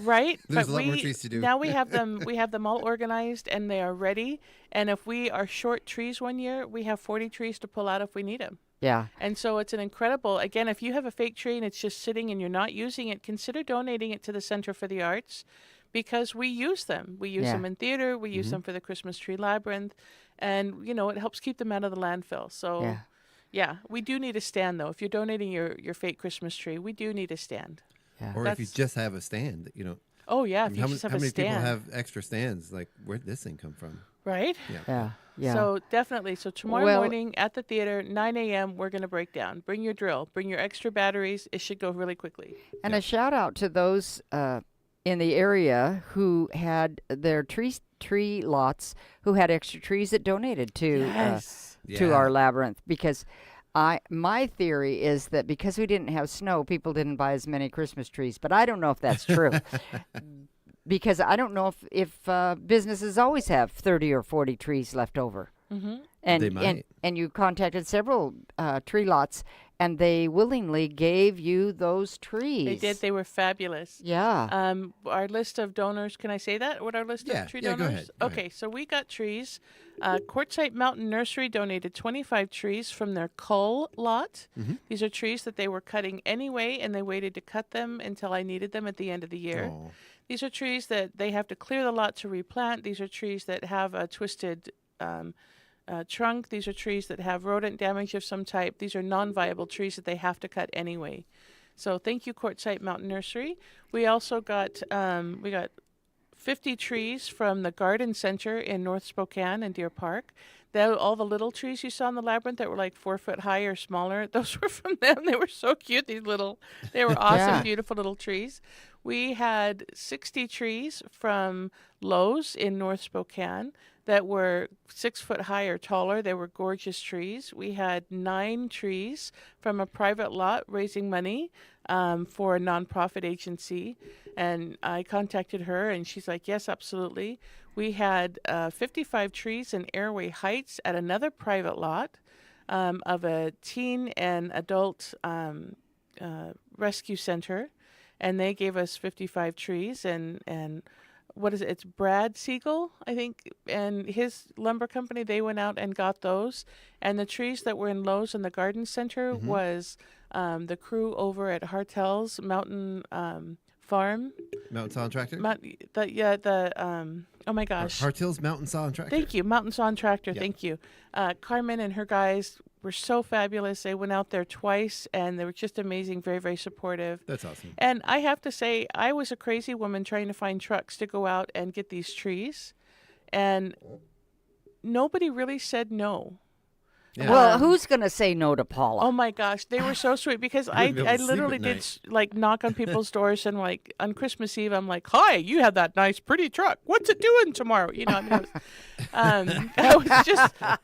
Speaker 9: Right?
Speaker 4: There's a lot more trees to do.
Speaker 9: Now we have them all organized, and they are ready. And if we are short trees one year, we have 40 trees to pull out if we need them.
Speaker 10: Yeah.
Speaker 9: And so it's an incredible, again, if you have a fake tree and it's just sitting and you're not using it, consider donating it to the Center for the Arts, because we use them. We use them in theater. We use them for the Christmas Tree Labyrinth. and it helps keep them out of the landfill. So, yeah, we do need a stand though. If you're donating your fake Christmas tree, we do need a stand.
Speaker 4: Yeah. Or if you just have a stand,
Speaker 9: Oh yeah, if you just have a stand.
Speaker 4: How many people have extra stands? Like, where'd this thing come from?
Speaker 9: Right?
Speaker 10: Yeah.
Speaker 9: So definitely. So tomorrow morning at the theater, 9 a.m., we're going to break down. Bring your drill. Bring your extra batteries. It should go really quickly.
Speaker 10: And a shout out to those in the area who had their tree lots, who had extra trees that donated to our labyrinth. Because my theory is that because we didn't have snow, people didn't buy as many Christmas trees. But I don't know if that's true. Because I don't know if businesses always have 30 or 40 trees left over.
Speaker 9: Mm-hmm.
Speaker 4: They might.
Speaker 10: And you contacted several tree lots, and they willingly gave you those trees.
Speaker 9: They did. They were fabulous.
Speaker 10: Yeah.
Speaker 9: Our list of donors, can I say that? What our list of tree donors?
Speaker 4: Go ahead.
Speaker 9: Okay, so we got trees. Quartzsite Mountain Nursery donated 25 trees from their cull lot.
Speaker 4: Mm-hmm.
Speaker 9: These are trees that they were cutting anyway, and they waited to cut them until I needed them at the end of the year.
Speaker 4: Oh.
Speaker 9: These are trees that they have to clear the lot to replant. These are trees that have a twisted trunk. These are trees that have rodent damage of some type. These are non-viable trees that they have to cut anyway. So thank you, Quartzsite Mountain Nursery. We also got 50 trees from the Garden Center in North Spokane and Deer Park. All the little trees you saw in the labyrinth that were like 4 foot high or smaller, those were from them. They were so cute. They were awesome, beautiful little trees. We had 60 trees from Lowe's in North Spokane that were 6 foot high or taller. They were gorgeous trees. We had 9 trees from a private lot raising money for a nonprofit agency. And I contacted her, and she's like, yes, absolutely. We had 55 trees in Airway Heights at another private lot of a teen and adult rescue center. And they gave us 55 trees, and what is it? It's Brad Siegel, I think, and his lumber company, they went out and got those. And the trees that were in Lowe's in the Garden Center was the crew over at Hartel's Mountain Farm.
Speaker 4: Mountain Saw and Tractor?
Speaker 9: Oh my gosh.
Speaker 4: Hartil's Mountain Saw and Tractor.
Speaker 9: Thank you, Mountain Saw and Tractor.
Speaker 4: Yeah.
Speaker 9: Thank you. Carmen and her guys were so fabulous. They went out there twice, and they were just amazing, very, very supportive.
Speaker 4: That's awesome.
Speaker 9: And I have to say, I was a crazy woman trying to find trucks to go out and get these trees, and nobody really said no.
Speaker 4: Yeah.
Speaker 10: Well, who's going to say no to Paula?
Speaker 9: Oh my gosh, they were so sweet because I literally did like knock on people's doors, and like on Christmas Eve, I'm like, "Hi, you have that nice, pretty truck. What's it doing tomorrow?" I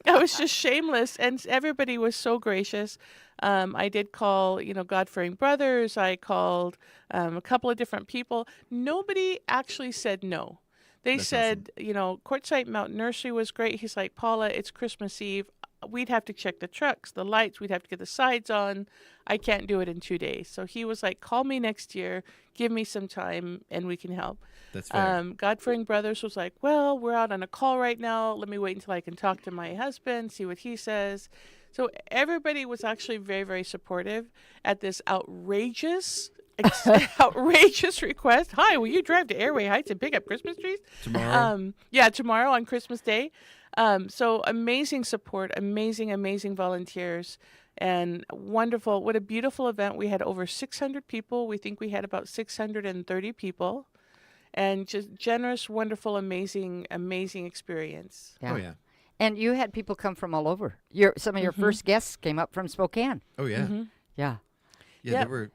Speaker 9: was just shameless, and everybody was so gracious. I did call, God-fearing brothers. I called a couple of different people. Nobody actually said no. They said, awesome. Quartzsite Mountain Nursery was great. He's like, Paula, it's Christmas Eve. We'd have to check the trucks, the lights. We'd have to get the sides on. I can't do it in 2 days. So he was like, call me next year. Give me some time, and we can help.
Speaker 4: That's fair.
Speaker 9: God-fearing brothers was like, well, we're out on a call right now. Let me wait until I can talk to my husband, see what he says. So everybody was actually very, very supportive at this outrageous request. Hi, will you drive to Airway Heights and pick up Christmas trees?
Speaker 4: Tomorrow?
Speaker 9: Tomorrow on Christmas Day. So amazing support, amazing volunteers, and wonderful. What a beautiful event. We had over 600 people. We think we had about 630 people, and just generous, wonderful, amazing experience.
Speaker 10: Yeah.
Speaker 4: Oh, yeah.
Speaker 10: And you had people come from all over. Some of your first guests came up from Spokane.
Speaker 4: Oh, yeah.
Speaker 9: Mm-hmm.
Speaker 10: Yeah.
Speaker 4: Yeah, there were,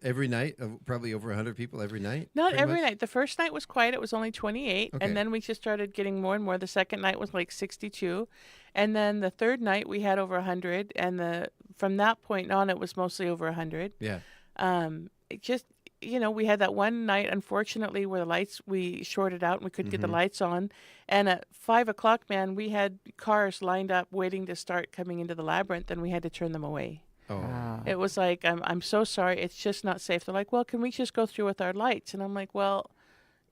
Speaker 4: every night, probably over 100 people every night?
Speaker 9: Not every night. The first night was quiet. It was only 28.
Speaker 4: Okay.
Speaker 9: And then we just started getting more and more. The second night was like 62. And then the third night we had over 100. And from that point on, it was mostly over 100.
Speaker 4: Yeah.
Speaker 9: It just, we had that one night, unfortunately, where the lights, we shorted out and we couldn't get the lights on. And at 5 o'clock, man, we had cars lined up waiting to start coming into the labyrinth, and we had to turn them away.
Speaker 4: Oh.
Speaker 9: It was like, I'm so sorry. It's just not safe. They're like, well, can we just go through with our lights? And I'm like, well,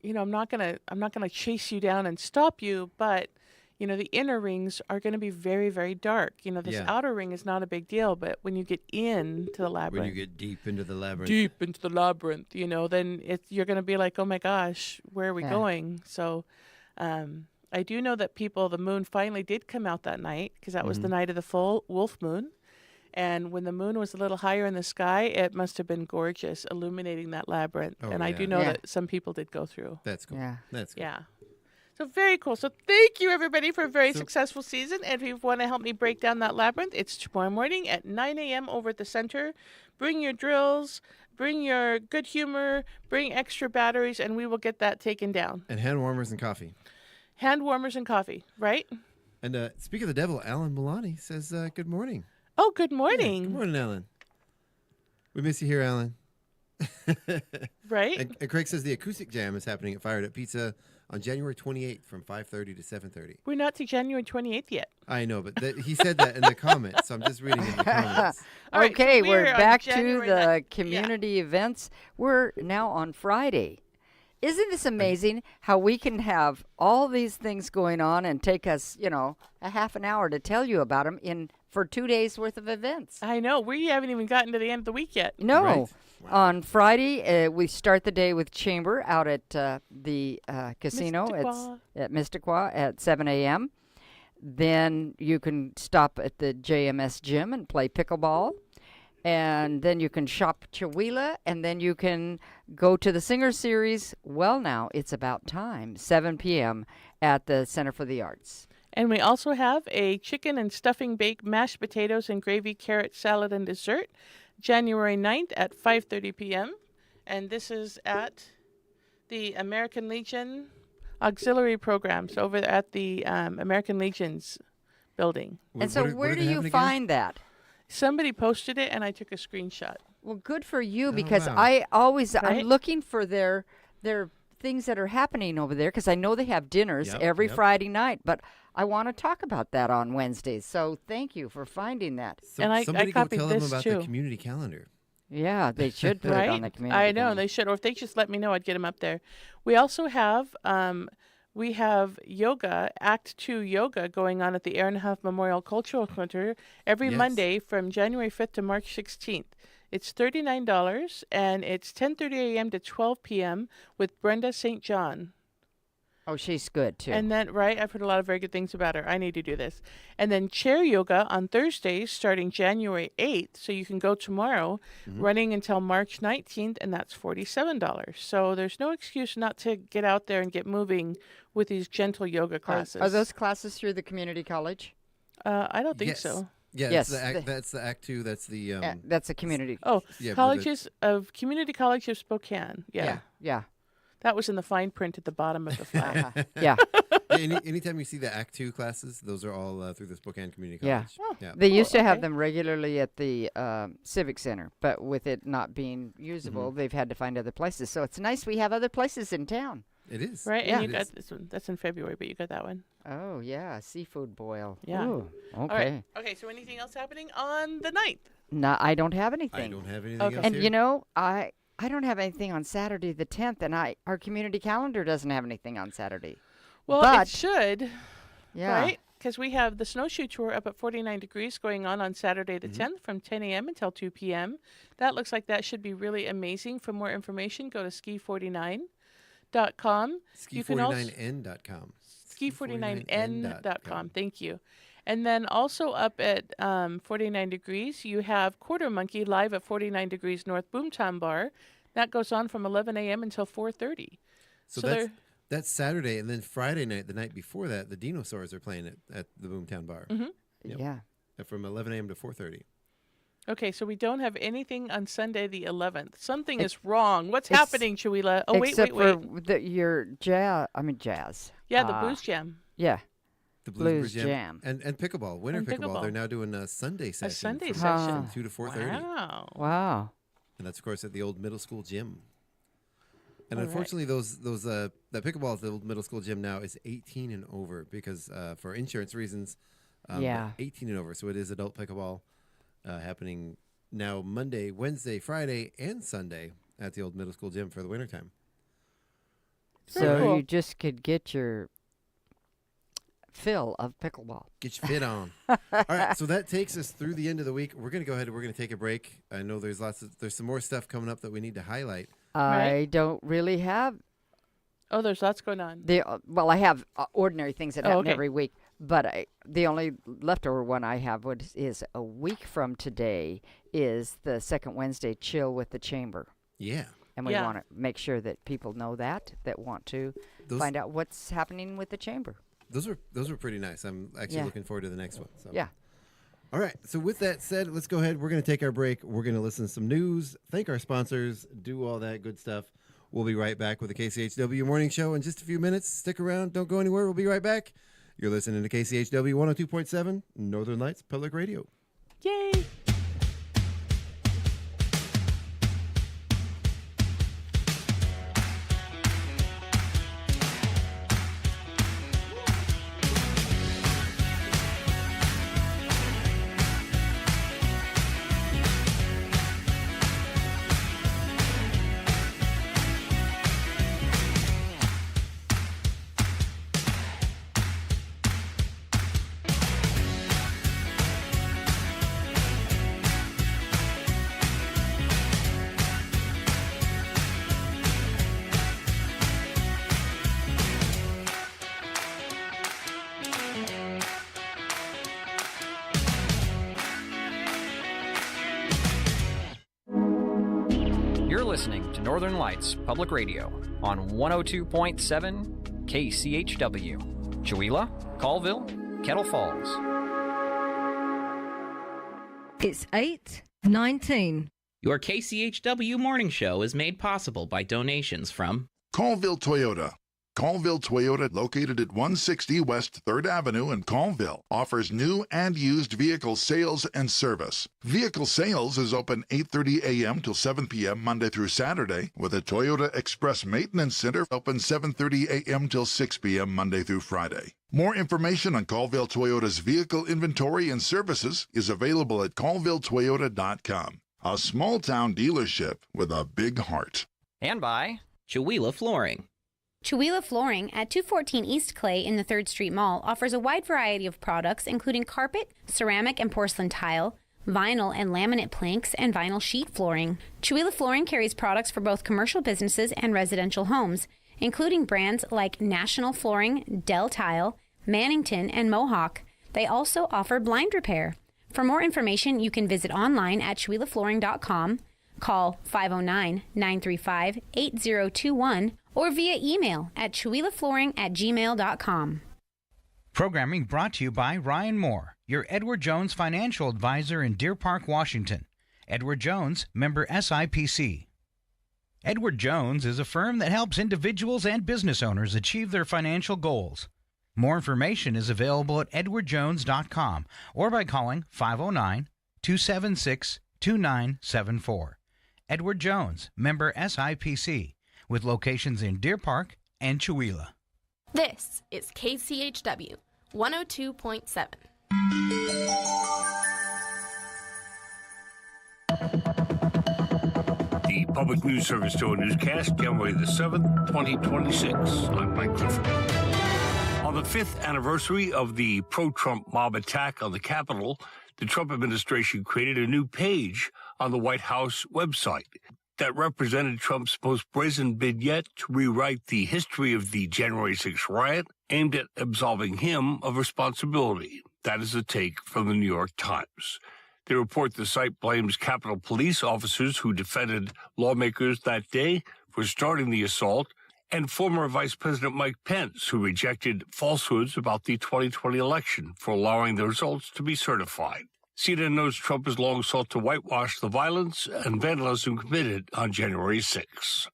Speaker 9: I'm not gonna chase you down and stop you, but the inner rings are going to be very, very dark. This outer ring is not a big deal, but when you get into the labyrinth,
Speaker 4: When you get deep into the labyrinth,
Speaker 9: then you're going to be like, oh my gosh, where are we going? So, I do know that the moon finally did come out that night because that was the night of the full wolf moon. And when the moon was a little higher in the sky, it must have been gorgeous, illuminating that labyrinth.
Speaker 4: Oh,
Speaker 9: and I do know that some people did go through.
Speaker 4: That's cool.
Speaker 10: Yeah.
Speaker 4: That's cool.
Speaker 9: Yeah. So very cool. So thank you, everybody, for a very successful season. And if you want to help me break down that labyrinth, it's tomorrow morning at 9 a.m. over at the center. Bring your drills, bring your good humor, bring extra batteries, and we will get that taken down.
Speaker 4: And hand warmers and coffee.
Speaker 9: Hand warmers and coffee, right?
Speaker 4: And speak of the devil, Alan Milani says good morning.
Speaker 9: Oh, good morning.
Speaker 4: Yeah, good morning, Alan. We miss you here, Alan.
Speaker 9: Right?
Speaker 4: And Craig says the acoustic jam is happening at Fired Up Pizza on January 28th from 5:30 to 7:30.
Speaker 9: We're not to January 28th yet.
Speaker 4: I know, but he said that in the comments, so I'm just reading in the comments.
Speaker 9: All right,
Speaker 10: Okay,
Speaker 9: so
Speaker 10: we're
Speaker 9: we're on
Speaker 10: back to
Speaker 9: January
Speaker 10: the
Speaker 9: 9th.
Speaker 10: community events. We're now on Friday. Isn't this amazing how we can have all these things going on and take us, a half an hour to tell you about them for 2 days worth of events?
Speaker 9: I know. We haven't even gotten to the end of the week yet.
Speaker 10: No.
Speaker 4: Right. Wow.
Speaker 10: On Friday, we start the day with Chamber out at the casino at Mysticwa at 7 a.m. Then you can stop at the JMS gym and play pickleball. And then you can shop Chihuahua, and then you can go to the Singer Series. Well, now it's about time, 7 p.m. at the Center for the Arts.
Speaker 9: And we also have a chicken and stuffing baked mashed potatoes and gravy carrot salad and dessert, January 9th at 5:30 p.m. And this is at the American Legion Auxiliary Programs over at the American Legion's building.
Speaker 10: And so where do you find that?
Speaker 9: Somebody posted it, and I took a screenshot.
Speaker 10: Well, good for you, because
Speaker 4: wow.
Speaker 10: I'm looking for their things that are happening over there, because I know they have dinners every Friday night, but I want to talk about that on Wednesdays. So thank you for finding that.
Speaker 9: And I
Speaker 4: Somebody go
Speaker 9: copied
Speaker 4: tell them
Speaker 9: this
Speaker 4: about
Speaker 9: too.
Speaker 4: the community calendar.
Speaker 10: Yeah, they should put it on the community.
Speaker 9: I know
Speaker 10: calendar.
Speaker 9: they should, or if they just let me know, I'd get them up there. We also have yoga, Act 2 yoga, going on at the Ehrenhoff Memorial Cultural Center every Monday from January 5th to March 16th. It's $39, and it's 10:30 a.m. to 12 p.m. with Brenda St. John.
Speaker 10: Oh, she's good, too.
Speaker 9: And then, I've heard a lot of very good things about her. I need to do this. And then chair yoga on Thursdays starting January 8th, so you can go tomorrow, running until March 19th, and that's $47. So there's no excuse not to get out there and get moving with these gentle yoga classes.
Speaker 10: Are those classes through the community college?
Speaker 9: I don't think
Speaker 4: Yes.
Speaker 9: so.
Speaker 4: Yeah,
Speaker 10: Yes,
Speaker 4: that's the Act 2. That's the
Speaker 10: that's a community.
Speaker 9: Oh,
Speaker 4: Yeah, but
Speaker 9: Community College of Spokane. Yeah.
Speaker 10: Yeah.
Speaker 9: That was in the fine print at the bottom of the flag.
Speaker 10: Yeah.
Speaker 4: Anytime you see the Act 2 classes, those are all through the Spokane Community
Speaker 10: Yeah.
Speaker 4: College. Yeah.
Speaker 10: They used to have them regularly at the Civic Center, but with it not being usable, they've had to find other places. So it's nice we have other places in town.
Speaker 4: It is.
Speaker 9: Right?
Speaker 10: Yeah.
Speaker 9: And you got this one. That's in February, but you got that one.
Speaker 10: Oh, yeah, seafood boil.
Speaker 9: Yeah.
Speaker 10: Ooh, okay.
Speaker 9: All right. Okay, so anything else happening on the 9th?
Speaker 10: No, I don't have anything.
Speaker 4: I don't have anything
Speaker 9: Okay.
Speaker 4: else
Speaker 10: And
Speaker 4: here.
Speaker 10: I don't have anything on Saturday the 10th, and our community calendar doesn't have anything on Saturday.
Speaker 9: Well,
Speaker 10: But-
Speaker 9: it should,
Speaker 10: Yeah.
Speaker 9: right? Because we have the snowshoe tour up at 49 degrees going on Saturday the 10th from 10 a.m. until 2 p.m. That looks like that should be really amazing. For more information, go to ski49.com. You can also
Speaker 4: Ski49n.com.
Speaker 9: ski49n.com. Thank you. And then also up at 49 degrees, you have Quarter Monkey live at 49 degrees North Boomtown Bar. That goes on from 11 a.m. until 4:30.
Speaker 4: So
Speaker 9: they're-
Speaker 4: that's Saturday, and then Friday night, the night before that, the Dinosaurs are playing at the Boomtown Bar. Yep.
Speaker 10: Yeah.
Speaker 4: From 11 a.m. to 4:30.
Speaker 9: Okay, so we don't have anything on Sunday the 11th. Something is wrong. What's happening, Chihuahua? Oh,
Speaker 10: Except
Speaker 9: wait.
Speaker 10: for your jazz.
Speaker 9: Yeah, the Blues Jam.
Speaker 10: Yeah.
Speaker 4: The
Speaker 10: Blues
Speaker 4: Jam.
Speaker 10: Jam.
Speaker 4: And pickleball, winter
Speaker 9: And
Speaker 4: pickleball.
Speaker 9: pickleball.
Speaker 4: They're now doing a Sunday session.
Speaker 9: A Sunday
Speaker 4: from
Speaker 9: session.
Speaker 4: 2 to 4:30.
Speaker 9: Wow.
Speaker 10: Wow.
Speaker 4: And that's, of course, at the old middle school gym. And
Speaker 9: All right.
Speaker 4: unfortunately, that pickleball at the old middle school gym now is 18 and over because for insurance reasons,
Speaker 10: Yeah.
Speaker 4: 18 and over. So it is adult pickleball happening now Monday, Wednesday, Friday, and Sunday at the old middle school gym for the wintertime.
Speaker 10: So
Speaker 9: Very cool.
Speaker 10: you just could get your fill of pickleball.
Speaker 4: Get your fit on. All right, so that takes us through the end of the week. We're going to go ahead and we're going to take a break. I know there's some more stuff coming up that we need to highlight.
Speaker 10: I don't really have
Speaker 9: Oh, there's lots going on.
Speaker 10: Well, I have ordinary things that happen
Speaker 9: okay.
Speaker 10: every week, but the only leftover one I have is a week from today is the second Wednesday chill with the chamber.
Speaker 11: Yeah.
Speaker 10: And we want to make sure that people know that want to find out what's happening with the chamber.
Speaker 11: Those were pretty nice. I'm actually looking forward to the next one. So.
Speaker 10: Yeah.
Speaker 11: All right. So with that said, let's go ahead. We're going to take our break. We're going to listen to some news, thank our sponsors, do all that good stuff. We'll be right back with the KCHW Morning Show in just a few minutes. Stick around. Don't go anywhere. We'll be right back. You're listening to KCHW 102.7 Northern Lights Public Radio.
Speaker 9: Yay!
Speaker 6: Listening to Northern Lights Public Radio on 102.7 KCHW, Chewelah, Colville, Kettle Falls.
Speaker 12: It's 8:19.
Speaker 6: Your KCHW morning show is made possible by donations from
Speaker 13: Colville Toyota. Colville Toyota, located at 160 West 3rd Avenue in Colville, offers new and used vehicle sales and service. Vehicle sales is open 8:30 a.m. till 7 p.m. Monday through Saturday, with a Toyota Express Maintenance Center open 7:30 a.m. till 6 p.m. Monday through Friday. More information on Colville Toyota's vehicle inventory and services is available at colvilletoyota.com. A small-town dealership with a big heart.
Speaker 6: And by Chewelah Flooring.
Speaker 7: Chewelah Flooring at 214 East Clay in the 3rd Street Mall offers a wide variety of products including carpet, ceramic and porcelain tile, vinyl and laminate planks, and vinyl sheet flooring. Chewelah Flooring carries products for both commercial businesses and residential homes, including brands like National Flooring, Dell Tile, Mannington, and Mohawk. They also offer blind repair. For more information, you can visit online at ChewelahFlooring.com, call 509-935-8021, or via email at ChewelahFlooring@gmail.com.
Speaker 5: Programming brought to you by Ryan Moore, your Edward Jones financial advisor in Deer Park, Washington. Edward Jones, member SIPC. Edward Jones is a firm that helps individuals and business owners achieve their financial goals. More information is available at edwardjones.com or by calling 509-276-2974. Edward Jones, member SIPC, with locations in Deer Park and Chewelah.
Speaker 8: This is KCHW 102.7.
Speaker 14: The Public News Service Show newscast, January the 7th, 2026. I'm Mike Clifford. On the 5th anniversary of the pro-Trump mob attack on the Capitol, the Trump administration created a new page on the White House website that represented Trump's most brazen bid yet to rewrite the history of the January 6th riot, aimed at absolving him of responsibility. That is a take from the New York Times. They report the site blames Capitol Police officers who defended lawmakers that day for starting the assault, and former Vice President Mike Pence, who rejected falsehoods about the 2020 election for allowing the results to be certified. CNN knows Trump has long sought to whitewash the violence and vandalism committed on January 6.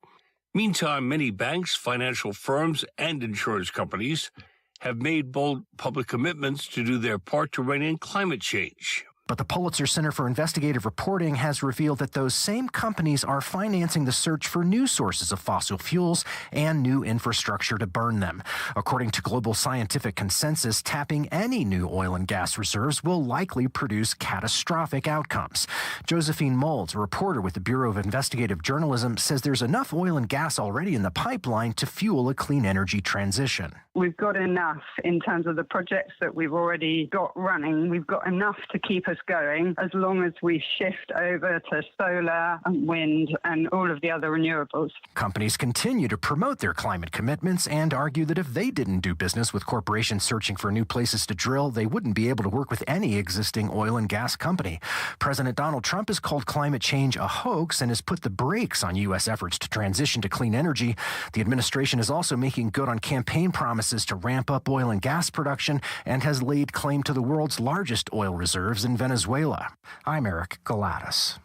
Speaker 14: Meantime, many banks, financial firms, and insurance companies have made bold public commitments to do their part to rein in climate change.
Speaker 15: But the Pulitzer Center for Investigative Reporting has revealed that those same companies are financing the search for new sources of fossil fuels and new infrastructure to burn them. According to global scientific consensus, tapping any new oil and gas reserves will likely produce catastrophic outcomes. Josephine Moulds, a reporter with the Bureau of Investigative Journalism, says there's enough oil and gas already in the pipeline to fuel a clean energy transition.
Speaker 16: We've got enough in terms of the projects that we've already got running. We've got enough to keep us us going as long as we shift over to solar and wind and all of the other renewables.
Speaker 15: Companies continue to promote their climate commitments and argue that if they didn't do business with corporations searching for new places to drill, they wouldn't be able to work with any existing oil and gas company. President Donald Trump has called climate change a hoax and has put the brakes on U.S. efforts to transition to clean energy. The administration is also making good on campaign promises to ramp up oil and gas production and has laid claim to the world's largest oil reserves in Venezuela. I'm Eric Galatas.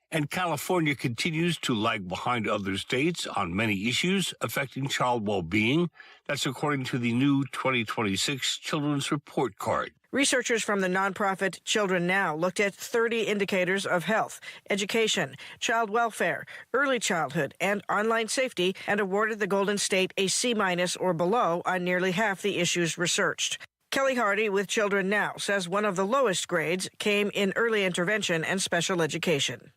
Speaker 14: And California continues to lag behind other states on many issues affecting child well-being. That's according to the new 2026 Children's Report Card.
Speaker 17: Researchers from the nonprofit Children Now looked at 30 indicators of health, education, child welfare, early childhood, and online safety, and awarded the Golden State a C- or below on nearly half the issues researched. Kelly Hardy with Children Now says one of the lowest grades came in early intervention and special education.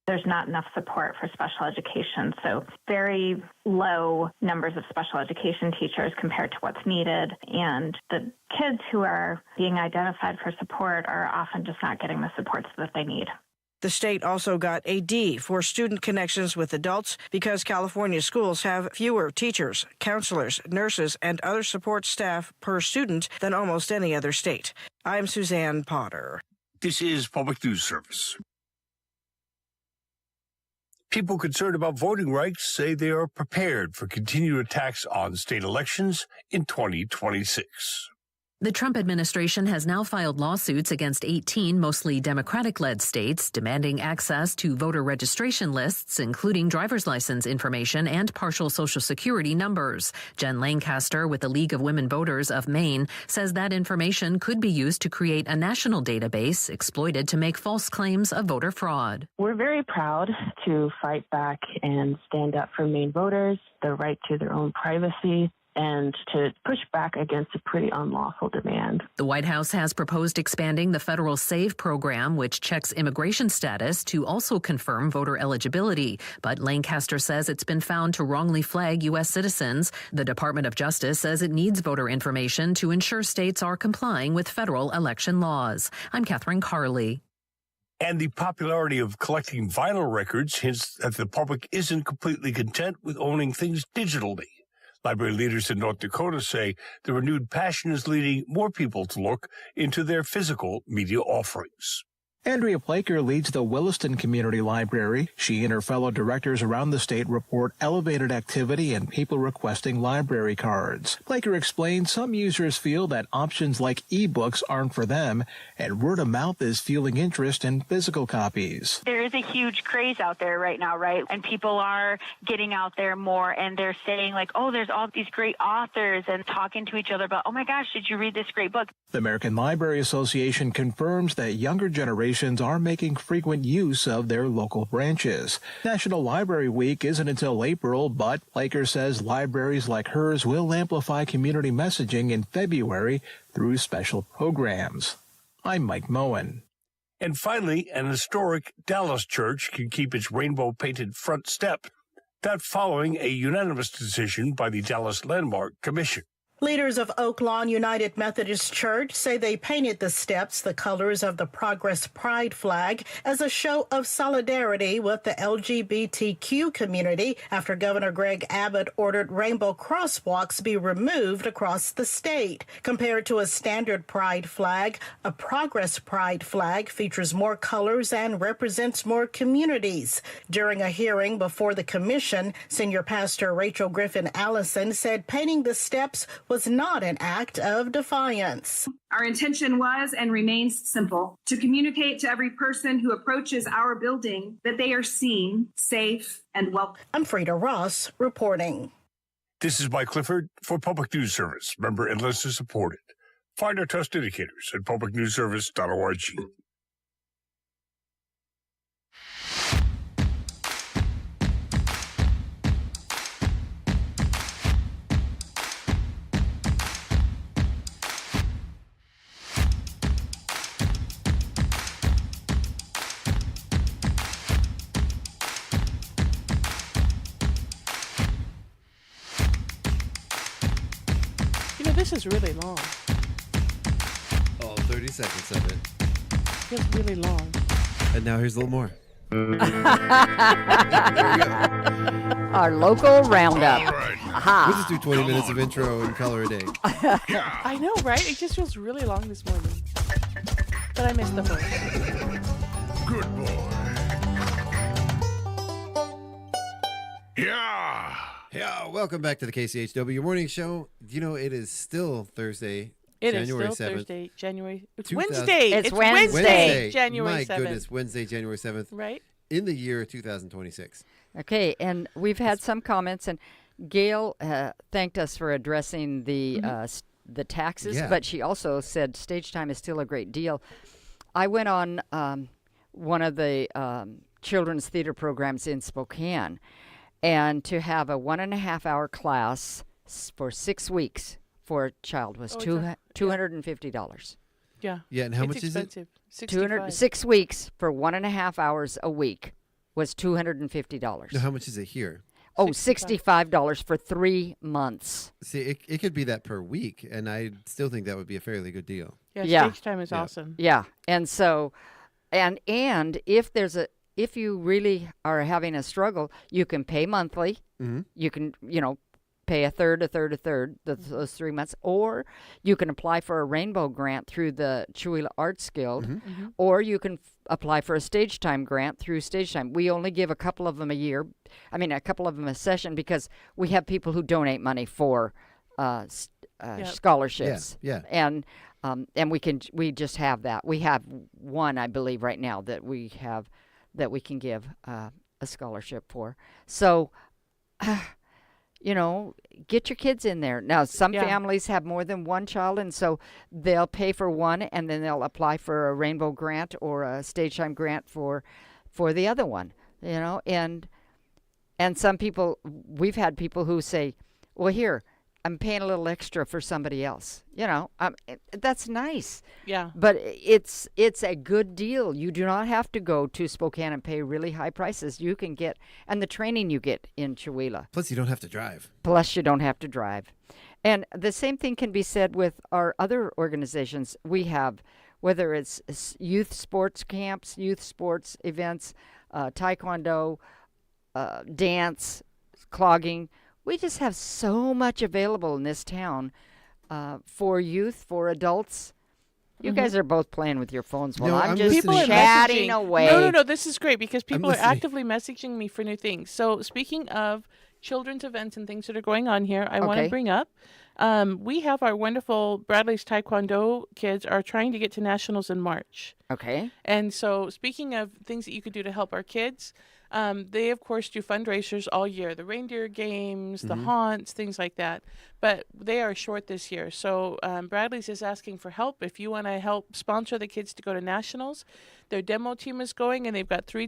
Speaker 18: There's not enough support for special education, so very low numbers of special education teachers compared to what's needed. And the kids who are being identified for support are often just not getting the supports that they need.
Speaker 17: The state also got a D for student connections with adults because California schools have fewer teachers, counselors, nurses, and other support staff per student than almost any other state. I'm Suzanne Potter.
Speaker 14: This is Public News Service. People concerned about voting rights say they are prepared for continued attacks on state elections in 2026.
Speaker 19: The Trump administration has now filed lawsuits against 18 mostly Democratic-led states demanding access to voter registration lists, including driver's license information and partial Social Security numbers. Jen Lancaster with the League of Women Voters of Maine says that information could be used to create a national database exploited to make false claims of voter fraud.
Speaker 20: We're very proud to fight back and stand up for Maine voters, their right to their own privacy, and to push back against a pretty unlawful demand.
Speaker 19: The White House has proposed expanding the federal SAVE program, which checks immigration status, to also confirm voter eligibility. But Lancaster says it's been found to wrongly flag U.S. citizens. The Department of Justice says it needs voter information to ensure states are complying with federal election laws. I'm Catherine Carley.
Speaker 14: And the popularity of collecting vinyl records hints that the public isn't completely content with owning things digitally. Library leaders in North Dakota say the renewed passion is leading more people to look into their physical media offerings.
Speaker 21: Andrea Plaker leads the Williston Community Library. She and her fellow directors around the state report elevated activity and people requesting library cards. Plaker explains some users feel that options like e-books aren't for them, and word of mouth is fueling interest in physical copies.
Speaker 22: There is a huge craze out there right now, right? And people are getting out there more, and they're saying like, oh, there's all these great authors, and talking to each other about, oh my gosh, did you read this great book?
Speaker 21: The American Library Association confirms that younger generations are making frequent use of their local branches. National Library Week isn't until April, but Plaker says libraries like hers will amplify community messaging in February through special programs. I'm Mike Moen.
Speaker 14: And finally, an historic Dallas church can keep its rainbow-painted front step. That following a unanimous decision by the Dallas Landmark Commission.
Speaker 23: Leaders of Oak Lawn United Methodist Church say they painted the steps the colors of the Progress Pride flag as a show of solidarity with the LGBTQ community after Governor Greg Abbott ordered rainbow crosswalks be removed across the state. Compared to a standard Pride flag, a Progress Pride flag features more colors and represents more communities. During a hearing before the commission, Senior Pastor Rachel Griffin Allison said painting the steps was not an act of defiance.
Speaker 24: Our intention was and remains simple: to communicate to every person who approaches our building that they are seen, safe, and welcome.
Speaker 23: I'm Frida Ross reporting.
Speaker 14: This is Mike Clifford for Public News Service, member and listener supported. Find our trust indicators at publicnewsservice.org.
Speaker 9: This is really long.
Speaker 11: Oh, 30 seconds of it.
Speaker 9: feels really long.
Speaker 11: And now here's a little more.
Speaker 10: Our local roundup. Aha.
Speaker 11: We'll just do 20 minutes of intro and color a day.
Speaker 9: I know, right? It just feels really long this morning. But I missed the horse.
Speaker 13: Good boy. Yeah.
Speaker 11: Yeah, welcome back to the KCHW Morning Show. You know, it is still Thursday,
Speaker 9: It
Speaker 11: January
Speaker 9: is still
Speaker 11: 7th.
Speaker 9: Thursday, January. It's
Speaker 11: 2000
Speaker 9: Wednesday.
Speaker 10: It's Wednesday.
Speaker 9: January
Speaker 11: My
Speaker 9: 7th.
Speaker 11: goodness, Wednesday, January 7th.
Speaker 9: Right?
Speaker 11: In the year 2026.
Speaker 10: Okay, and we've had some comments, and Gail thanked us for addressing the taxes,
Speaker 11: Yeah.
Speaker 10: but she also said stage time is still a great deal. I went on one of the children's theater programs in Spokane, and to have a 1.5-hour class for 6 weeks for a child was $250.
Speaker 11: Yeah, and how
Speaker 9: It's
Speaker 11: much
Speaker 9: expensive.
Speaker 11: is it?
Speaker 10: 6 weeks for 1.5 hours a week was $250.
Speaker 11: No, how much is it here?
Speaker 10: Oh, $65 for 3 months.
Speaker 11: See, it could be that per week, and I still think that would be a fairly good deal.
Speaker 9: Yeah, stage time is awesome.
Speaker 10: Yeah, and so, and if you really are having a struggle, you can pay monthly.
Speaker 11: Mm-hmm.
Speaker 10: You can, pay a third, those 3 months, or you can apply for a rainbow grant through the Chewelah Arts Guild, or you can apply for a stage time grant through Stage Time. We only give a couple of them a session, because we have people who donate money for scholarships.
Speaker 11: Yeah.
Speaker 10: And we just have that. We have one, I believe, right now that we can give a scholarship for. So, get your kids in there. Now, some families have more than one child, and so they'll pay for one, and then they'll apply for a rainbow grant or a stage time grant for the other one. And some people, we've had people who say, well, here, I'm paying a little extra for somebody else. That's nice.
Speaker 9: Yeah.
Speaker 10: But it's a good deal. You do not have to go to Spokane and pay really high prices. You can get, and the training you get in Chewelah.
Speaker 11: Plus, you don't have to drive.
Speaker 10: And the same thing can be said with our other organizations. We have, whether it's youth sports camps, youth sports events, taekwondo, dance, clogging. We just have so much available in this town for youth, for adults. You guys are both playing with your phones while I'm just chatting away.
Speaker 9: No. This is great because people are actively messaging me for new things. So speaking of children's events and things that are going on here, I want to bring up, we have our wonderful Bradley's Taekwondo kids are trying to get to nationals in March.
Speaker 10: Okay.
Speaker 9: And so speaking of things that you could do to help our kids, they, of course, do fundraisers all year. The reindeer games, the haunts, things like that. But they are short this year. So Bradley's is asking for help. If you want to help sponsor the kids to go to nationals, their demo team is going, and they've got three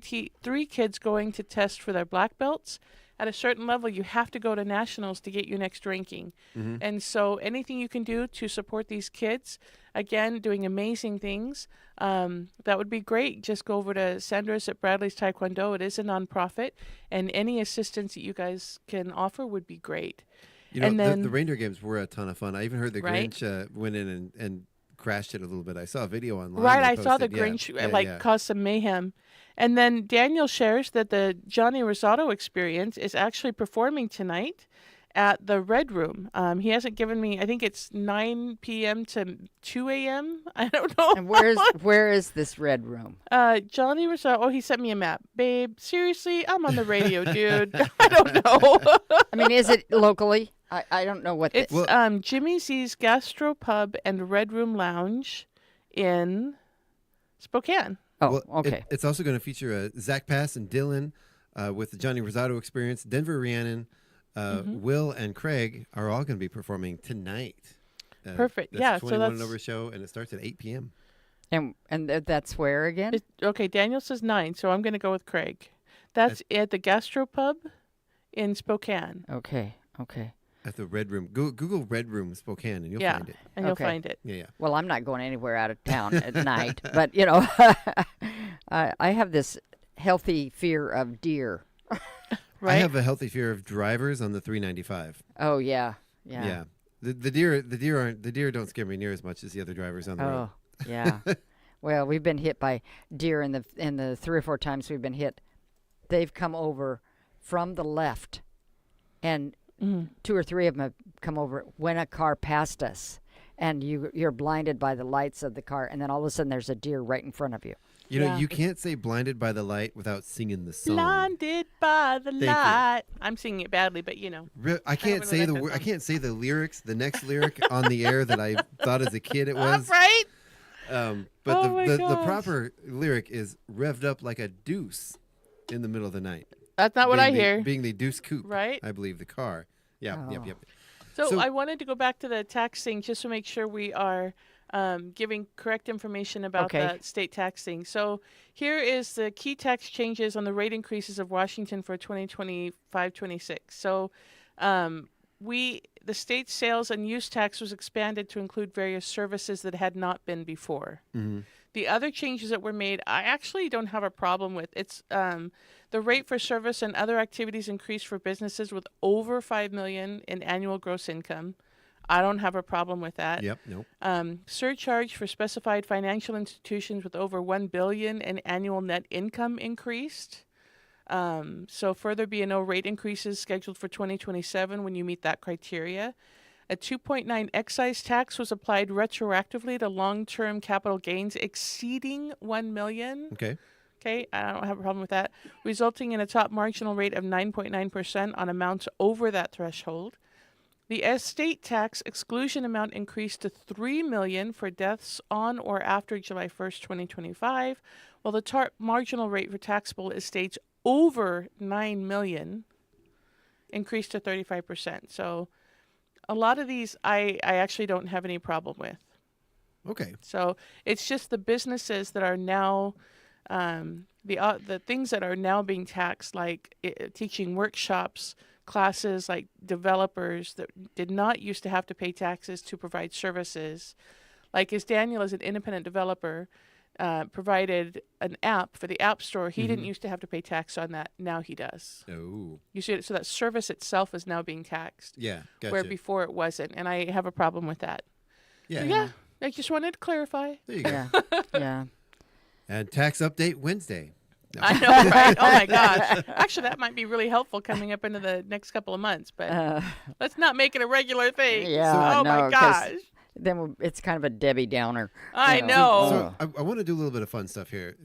Speaker 9: kids going to test for their black belts. At a certain level, you have to go to nationals to get your next ranking. And so anything you can do to support these kids, again, doing amazing things, that would be great. Just go over to Sandra's at Bradley's Taekwondo. It is a nonprofit, and any assistance that you guys can offer would be great.
Speaker 11: And then the reindeer games were a ton of fun. I even heard the Grinch went in and crashed it a little bit. I saw a video online.
Speaker 9: Right, I saw the Grinch cause some mayhem. And then Daniel shares that the Johnny Rosado experience is actually performing tonight at the Red Room. He hasn't given me, I think it's 9 p.m. to 2 a.m. I don't know.
Speaker 10: And where is this Red Room?
Speaker 9: Johnny Rosado, he sent me a map. Babe, seriously, I'm on the radio, dude. I don't know.
Speaker 10: I mean, is it locally? I don't know what
Speaker 9: it's Jimmy Z's Gastro Pub and Red Room Lounge in Spokane.
Speaker 10: Oh, okay.
Speaker 11: It's also going to feature Zach Pass and Dylan with the Johnny Rosado experience. Denver Rhiannon, Will, and Craig are all going to be performing tonight.
Speaker 9: Perfect.
Speaker 11: That's a 21 and over show, and it starts at 8 p.m.
Speaker 10: And that's where again?
Speaker 9: Okay, Daniel says 9, so I'm going to go with Craig. That's at the Gastro Pub in Spokane.
Speaker 10: Okay.
Speaker 11: At the Red Room. Google Red Room Spokane, and you'll find it.
Speaker 9: And you'll find it.
Speaker 11: Yeah.
Speaker 10: Well, I'm not going anywhere out of town at night, but, I have this healthy fear of deer.
Speaker 11: Right? I have a healthy fear of drivers on the 395.
Speaker 10: Oh, yeah.
Speaker 11: The deer don't scare me near as much as the other drivers on the road.
Speaker 10: Yeah. Well, we've been hit by deer in the 3 or 4 times we've been hit. They've come over from the left, and 2 or 3 of them have come over when a car passed us, and you're blinded by the lights of the car, and then all of a sudden there's a deer right in front of you.
Speaker 11: You know, you can't say blinded by the light without singing the song.
Speaker 9: Blinded by the light. I'm singing it badly, but you know.
Speaker 11: I can't say the I can't say the lyrics, the next lyric on the air that I thought as a kid it was.
Speaker 9: Right?
Speaker 11: But the proper lyric is revved up like a deuce in the middle of the night.
Speaker 9: That's not what I hear.
Speaker 11: Being the deuce coupe,
Speaker 9: right?
Speaker 11: I believe the car. Yeah, yep.
Speaker 9: So I wanted to go back to the tax thing just to make sure we are giving correct information about that state tax thing. So here is the key tax changes on the rate increases of Washington for 2025-26. So the state's sales and use tax was expanded to include various services that had not been before.
Speaker 11: Mm-hmm.
Speaker 9: The other changes that were made, I actually don't have a problem with. It's the rate for service and other activities increased for businesses with over $5 million in annual gross income. I don't have a problem with that.
Speaker 11: Yep, nope.
Speaker 9: Surcharge for specified financial institutions with over $1 billion in annual net income increased. So further B&O rate increases scheduled for 2027 when you meet that criteria. A 2.9 excise tax was applied retroactively to long-term capital gains exceeding $1 million. Okay, I don't have a problem with that, resulting in a top marginal rate of 9.9% on amounts over that threshold. The estate tax exclusion amount increased to $3 million for deaths on or after July 1st, 2025, while the top marginal rate for taxable estates over $9 million increased to 35%. So a lot of these I actually don't have any problem with.
Speaker 11: Okay.
Speaker 9: So it's just the businesses that are now the things that are now being taxed, like teaching workshops, classes, like developers that did not used to have to pay taxes to provide services. Like as Daniel is an independent developer, provided an app for the App Store. He didn't used to have to pay tax on that. Now he does.
Speaker 11: Oh.
Speaker 9: You see, so that service itself is now being taxed.
Speaker 11: Yeah, gotcha.
Speaker 9: Where before it wasn't, and I have a problem with that.
Speaker 11: Yeah.
Speaker 9: So yeah, I just wanted to clarify.
Speaker 11: There you go.
Speaker 10: Yeah.
Speaker 11: And tax update Wednesday. No.
Speaker 9: I know, right? Oh my gosh. Actually, that might be really helpful coming up into the next couple of months, but let's not make it a regular thing.
Speaker 10: Yeah,
Speaker 9: my gosh.
Speaker 10: Then it's kind of a Debbie Downer.
Speaker 9: I know.
Speaker 11: So I want to do a little bit of fun stuff here.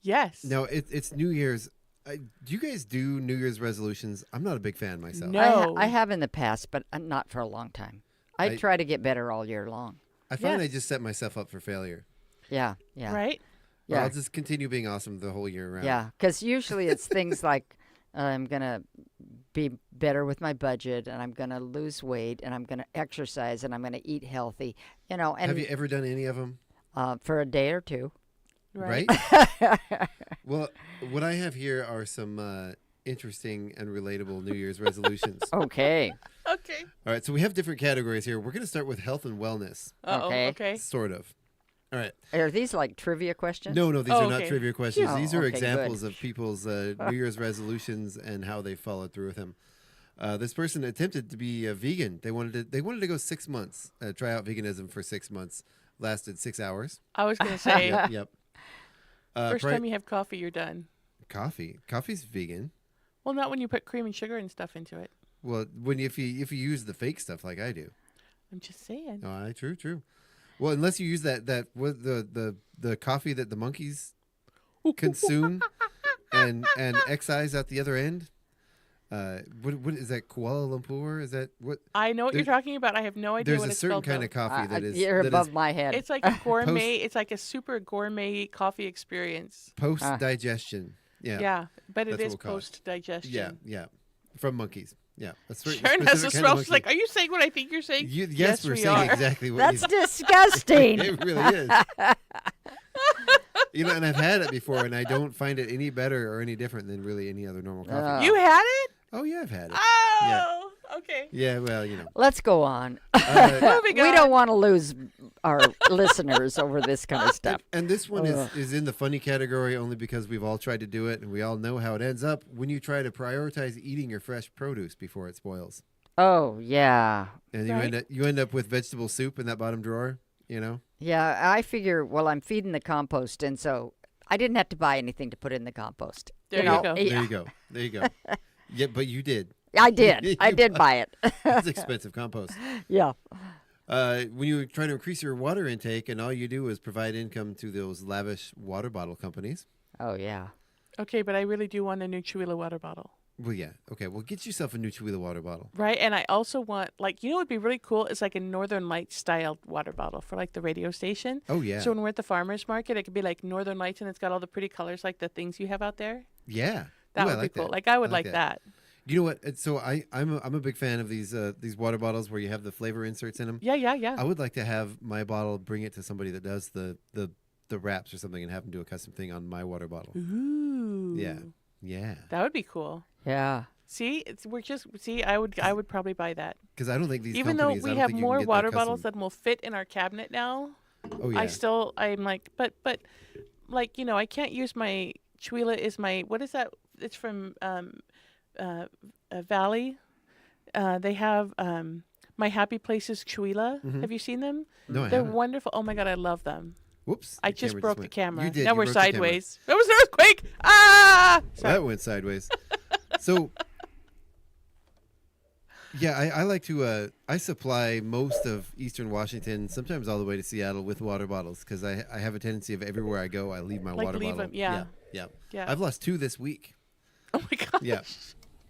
Speaker 9: Yes.
Speaker 11: Now, it's New Year's. Do you guys do New Year's resolutions? I'm not a big fan myself.
Speaker 9: No.
Speaker 10: I have in the past, but not for a long time. I try to get better all year long.
Speaker 11: I find I just set myself up for failure.
Speaker 10: Yeah.
Speaker 9: Right?
Speaker 11: Yeah. I'll just continue being awesome the whole year around.
Speaker 10: Yeah, because usually it's things like I'm going to be better with my budget, and I'm going to lose weight, and I'm going to exercise, and I'm going to eat healthy. And
Speaker 11: have you ever done any of them?
Speaker 10: For a day or two.
Speaker 11: Right? Well, what I have here are some interesting and relatable New Year's resolutions.
Speaker 10: Okay.
Speaker 11: All right, so we have different categories here. We're going to start with health and wellness.
Speaker 9: Okay.
Speaker 11: Sort of. All right.
Speaker 10: Are these like trivia questions?
Speaker 11: No, these are not trivia questions. These are
Speaker 10: okay,
Speaker 11: examples
Speaker 10: good.
Speaker 11: of people's New Year's resolutions and how they followed through with them. This person attempted to be a vegan. They wanted to go 6 months, try out veganism for 6 months. Lasted 6 hours.
Speaker 9: I was going to say.
Speaker 11: Yep.
Speaker 9: First time you have coffee, you're done.
Speaker 11: Coffee's vegan.
Speaker 9: Well, not when you put cream and sugar and stuff into it.
Speaker 11: Well, if you use the fake stuff like I do.
Speaker 9: I'm just saying.
Speaker 11: Oh, true. Well, unless you use that the coffee that the monkeys consume and excise at the other end. What is that? Kuala Lumpur? Is that what?
Speaker 9: I know what you're talking about. I have no idea what it's
Speaker 11: There's
Speaker 9: spelled.
Speaker 11: a certain kind of coffee that is.
Speaker 10: You're above my head.
Speaker 9: It's like a gourmet. It's like a super gourmet coffee experience.
Speaker 11: Post digestion. Yeah.
Speaker 9: Yeah, but it is post digestion.
Speaker 11: Yeah. From monkeys. Yeah.
Speaker 9: Sharon has a smell. She's like, "Are you saying what I think you're saying?"
Speaker 11: Yes, we're saying exactly what.
Speaker 10: That's disgusting.
Speaker 11: It really is. And I've had it before, and I don't find it any better or any different than really any other normal coffee.
Speaker 9: You had it?
Speaker 11: Oh yeah, I've had it.
Speaker 9: Oh, okay.
Speaker 11: Yeah, well,
Speaker 10: Let's go on.
Speaker 9: Moving on.
Speaker 10: We don't want to lose our listeners over this kind of stuff.
Speaker 11: And this one is in the funny category only because we've all tried to do it, and we all know how it ends up when you try to prioritize eating your fresh produce before it spoils.
Speaker 10: Oh yeah.
Speaker 11: And you end up with vegetable soup in that bottom drawer.
Speaker 10: Yeah, I figure, well, I'm feeding the compost, and so I didn't have to buy anything to put in the compost.
Speaker 9: There you go.
Speaker 11: There you go. There you go. Yeah, but you did.
Speaker 10: I did. I did buy it.
Speaker 11: It's expensive compost.
Speaker 10: Yeah.
Speaker 11: When you were trying to increase your water intake, and all you do is provide income to those lavish water bottle companies.
Speaker 10: Oh, yeah.
Speaker 9: Okay, but I really do want a new Chuila water bottle.
Speaker 11: Well, yeah. Okay, well, get yourself a new Chuila water bottle.
Speaker 9: Right, and I also want, like, you know what would be really cool is like a Northern Lights styled water bottle for like the radio station.
Speaker 11: Oh, yeah.
Speaker 9: So when we're at the farmer's market, it could be like Northern Lights and it's got all the pretty colors like the things you have out there.
Speaker 11: Yeah.
Speaker 9: That
Speaker 11: Ooh,
Speaker 9: would
Speaker 11: I
Speaker 9: be
Speaker 11: like
Speaker 9: cool.
Speaker 11: that.
Speaker 9: Like, I would like that.
Speaker 11: You know what? So I'm a big fan of these water bottles where you have the flavor inserts in them.
Speaker 9: Yeah.
Speaker 11: I would like to have my bottle, bring it to somebody that does the wraps or something, and have them do a custom thing on my water bottle.
Speaker 9: Ooh.
Speaker 11: Yeah.
Speaker 9: That would be cool.
Speaker 10: Yeah.
Speaker 9: See, I would probably buy that.
Speaker 11: Because I don't think these
Speaker 9: even though
Speaker 11: companies,
Speaker 9: we
Speaker 11: I don't
Speaker 9: have
Speaker 11: think you can
Speaker 9: more
Speaker 11: get
Speaker 9: water
Speaker 11: their custom-
Speaker 9: bottles that will fit in our cabinet now.
Speaker 11: Oh yeah.
Speaker 9: I'm like, but like, you know, I can't use my Chuila is my, what is that? It's from Valley. They have My Happy Places Chuila.
Speaker 11: Mhm.
Speaker 9: Have you seen them?
Speaker 11: No, I
Speaker 9: They're
Speaker 11: haven't.
Speaker 9: wondrul. Oh my God, I love them.
Speaker 11: Whoops.
Speaker 9: I
Speaker 11: the
Speaker 9: just
Speaker 11: camera
Speaker 9: broke the
Speaker 11: went.
Speaker 9: camera.
Speaker 11: You did.
Speaker 9: Now
Speaker 11: you
Speaker 9: we're
Speaker 11: broke the camera.
Speaker 9: sideways. There was an earthquake. Ah! Sorry.
Speaker 11: That went sideways. So, yeah, I like to. I supply most of Eastern Washington, sometimes all the way to Seattle, with water bottles because I have a tendency of everywhere I go, I leave my
Speaker 9: Like
Speaker 11: water
Speaker 9: leave
Speaker 11: bottle.
Speaker 9: them, yeah.
Speaker 11: Yeah. I've lost 2 this week.
Speaker 9: Oh my God.
Speaker 11: Yeah.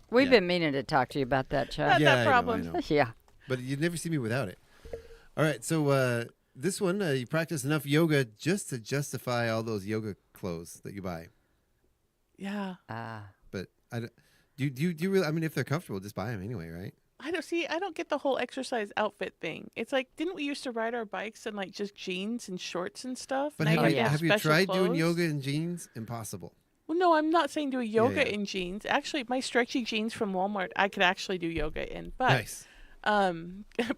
Speaker 10: We've been meaning to talk to you about that, Chuck.
Speaker 9: Not
Speaker 11: Yeah,
Speaker 9: that
Speaker 11: I know,
Speaker 9: problem.
Speaker 11: I know.
Speaker 10: Yeah.
Speaker 11: But you'd never see me without it. All right, so this one, you practice enough yoga just to justify all those yoga clothes that you buy.
Speaker 9: Yeah.
Speaker 11: But do you really? I mean, if they're comfortable, just buy them anyway, right?
Speaker 9: I don't get the whole exercise outfit thing. It's like, didn't we used to ride our bikes in like just jeans and shorts and stuff?
Speaker 11: But
Speaker 9: Now
Speaker 11: have you
Speaker 9: special
Speaker 11: tried doing
Speaker 9: clothes?
Speaker 11: yoga in jeans? Impossible.
Speaker 9: Well, no, I'm not saying do a yoga
Speaker 11: yeah.
Speaker 9: in jeans. Actually, my stretchy jeans from Walmart, I could actually do yoga in. But
Speaker 11: Nice.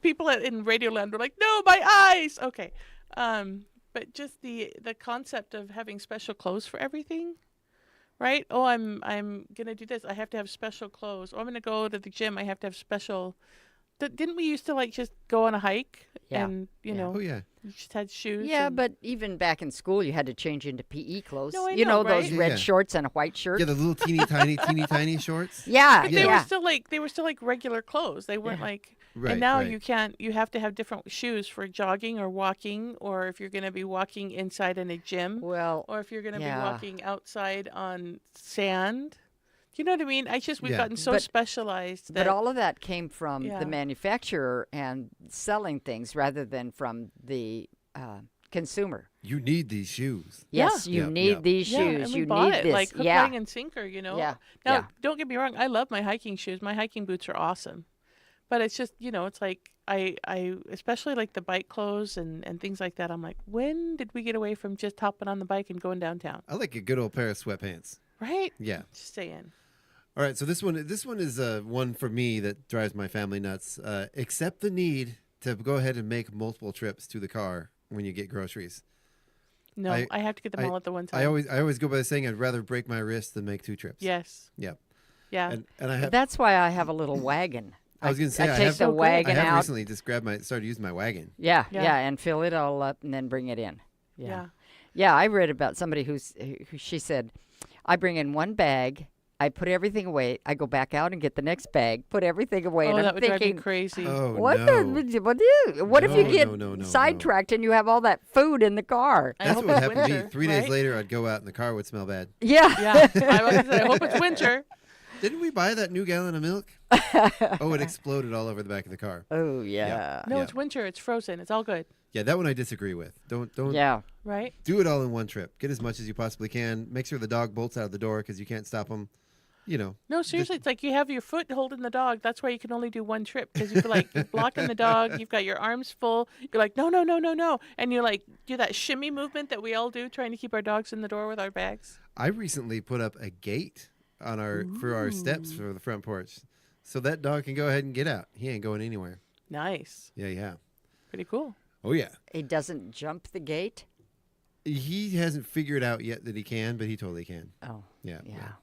Speaker 9: people in Radioland were like, "No, my eyes." Okay, but just the concept of having special clothes for everything, right? Oh, I'm gonna do this. I have to have special clothes. Oh, I'm gonna go to the gym. I have to have special. Didn't we used to like just go on a hike and you know?
Speaker 11: Oh yeah.
Speaker 9: You just had shoes.
Speaker 10: Yeah,
Speaker 9: and-
Speaker 10: but even back in school, you had to change into PE clothes.
Speaker 9: No, I
Speaker 10: you
Speaker 9: know,
Speaker 10: know those
Speaker 9: right?
Speaker 10: red
Speaker 11: Yeah.
Speaker 10: shorts and a white shirt.
Speaker 11: Yeah, the little teeny tiny shorts.
Speaker 10: Yeah,
Speaker 9: But
Speaker 10: yeah.
Speaker 9: they were still like regular clothes. They weren't like.
Speaker 11: Right,
Speaker 9: and now
Speaker 11: right.
Speaker 9: you can't. You have to have different shoes for jogging or walking, or if you're going to be walking inside in a gym.
Speaker 10: Well,
Speaker 9: or if you're going to
Speaker 10: yeah.
Speaker 9: be walking outside on sand. You know what I mean? We've
Speaker 11: Yeah.
Speaker 9: gotten so
Speaker 10: But-
Speaker 9: specialized that
Speaker 10: But all of that came from
Speaker 9: Yeah.
Speaker 10: the manufacturer and selling things rather than from the consumer.
Speaker 11: You need these shoes.
Speaker 10: Yes, you need these
Speaker 9: yeah,
Speaker 10: shoes.
Speaker 9: and we
Speaker 10: You
Speaker 9: bought
Speaker 10: need
Speaker 9: it
Speaker 10: this.
Speaker 9: like hook,
Speaker 10: yeah.
Speaker 9: line, and sinker. You know.
Speaker 10: Yeah.
Speaker 9: Now,
Speaker 10: yeah.
Speaker 9: don't get me wrong. I love my hiking shoes. My hiking boots are awesome, but it's just it's like I especially like the bike clothes and things like that. I'm like, when did we get away from just hopping on the bike and going downtown?
Speaker 11: I like a good old pair of sweatpants.
Speaker 9: Right?
Speaker 11: Yeah.
Speaker 9: Just saying.
Speaker 11: All right, so this one is one for me that drives my family nuts. Accept the need to go ahead and make multiple trips to the car when you get groceries.
Speaker 9: No, I have to get them all at the one time.
Speaker 11: I always go by the saying I'd rather break my wrist than make 2 trips.
Speaker 9: Yes.
Speaker 11: Yeah.
Speaker 9: Yeah.
Speaker 11: And I have.
Speaker 10: That's why I have a little wagon.
Speaker 11: I was going to say
Speaker 10: I
Speaker 11: I
Speaker 10: take
Speaker 11: have
Speaker 10: the wagon
Speaker 11: I have
Speaker 10: out.
Speaker 11: recently just started using my wagon.
Speaker 10: Yeah,
Speaker 9: Yeah.
Speaker 10: yeah, and fill it all up and then bring it in.
Speaker 9: Yeah.
Speaker 10: Yeah. Yeah, I read about somebody who she said, I bring in one bag, I put everything away, I go back out and get the next bag, put everything away,
Speaker 9: Oh,
Speaker 10: and
Speaker 9: that
Speaker 10: I'm
Speaker 9: would drive
Speaker 10: thinking,
Speaker 9: me crazy.
Speaker 11: Oh,
Speaker 10: what
Speaker 11: no.
Speaker 10: what if you
Speaker 11: No,
Speaker 10: get
Speaker 11: no,
Speaker 10: sidetracked and you have all that food in the car?
Speaker 9: I
Speaker 11: That's
Speaker 9: hope
Speaker 11: what
Speaker 9: it's
Speaker 11: happened to me.
Speaker 9: winter,
Speaker 11: 3 days
Speaker 9: right?
Speaker 11: later, I'd go out and the car would smell bad.
Speaker 10: Yeah.
Speaker 9: Yeah. I was gonna say, I hope it's winter.
Speaker 11: Didn't we buy that new gallon of milk? Oh, it exploded all over the back of the car.
Speaker 10: Oh, yeah.
Speaker 9: No,
Speaker 11: Yeah.
Speaker 9: it's winter. It's frozen. It's all good.
Speaker 11: Yeah, that one I disagree with. Don't
Speaker 10: Yeah.
Speaker 9: Right?
Speaker 11: do it all in one trip. Get as much as you possibly can. Make sure the dog bolts out of the door because you can't stop him. You know.
Speaker 9: No, seriously, it's like you have your foot holding the dog. That's why you can only do one trip because you're like you're blocking the dog. You've got your arms full. You're like, no, and you like do that shimmy movement that we all do, trying to keep our dogs in the door with our bags.
Speaker 11: I recently put up a gate on for our steps for the front porch, so that dog can go ahead and get out. He ain't going anywhere.
Speaker 9: Nice.
Speaker 11: Yeah.
Speaker 9: Pretty cool.
Speaker 11: Oh yeah.
Speaker 10: He doesn't jump the gate?
Speaker 11: He hasn't figured out yet that he can, but he totally can.
Speaker 10: Oh.
Speaker 11: Yeah.
Speaker 10: Yeah.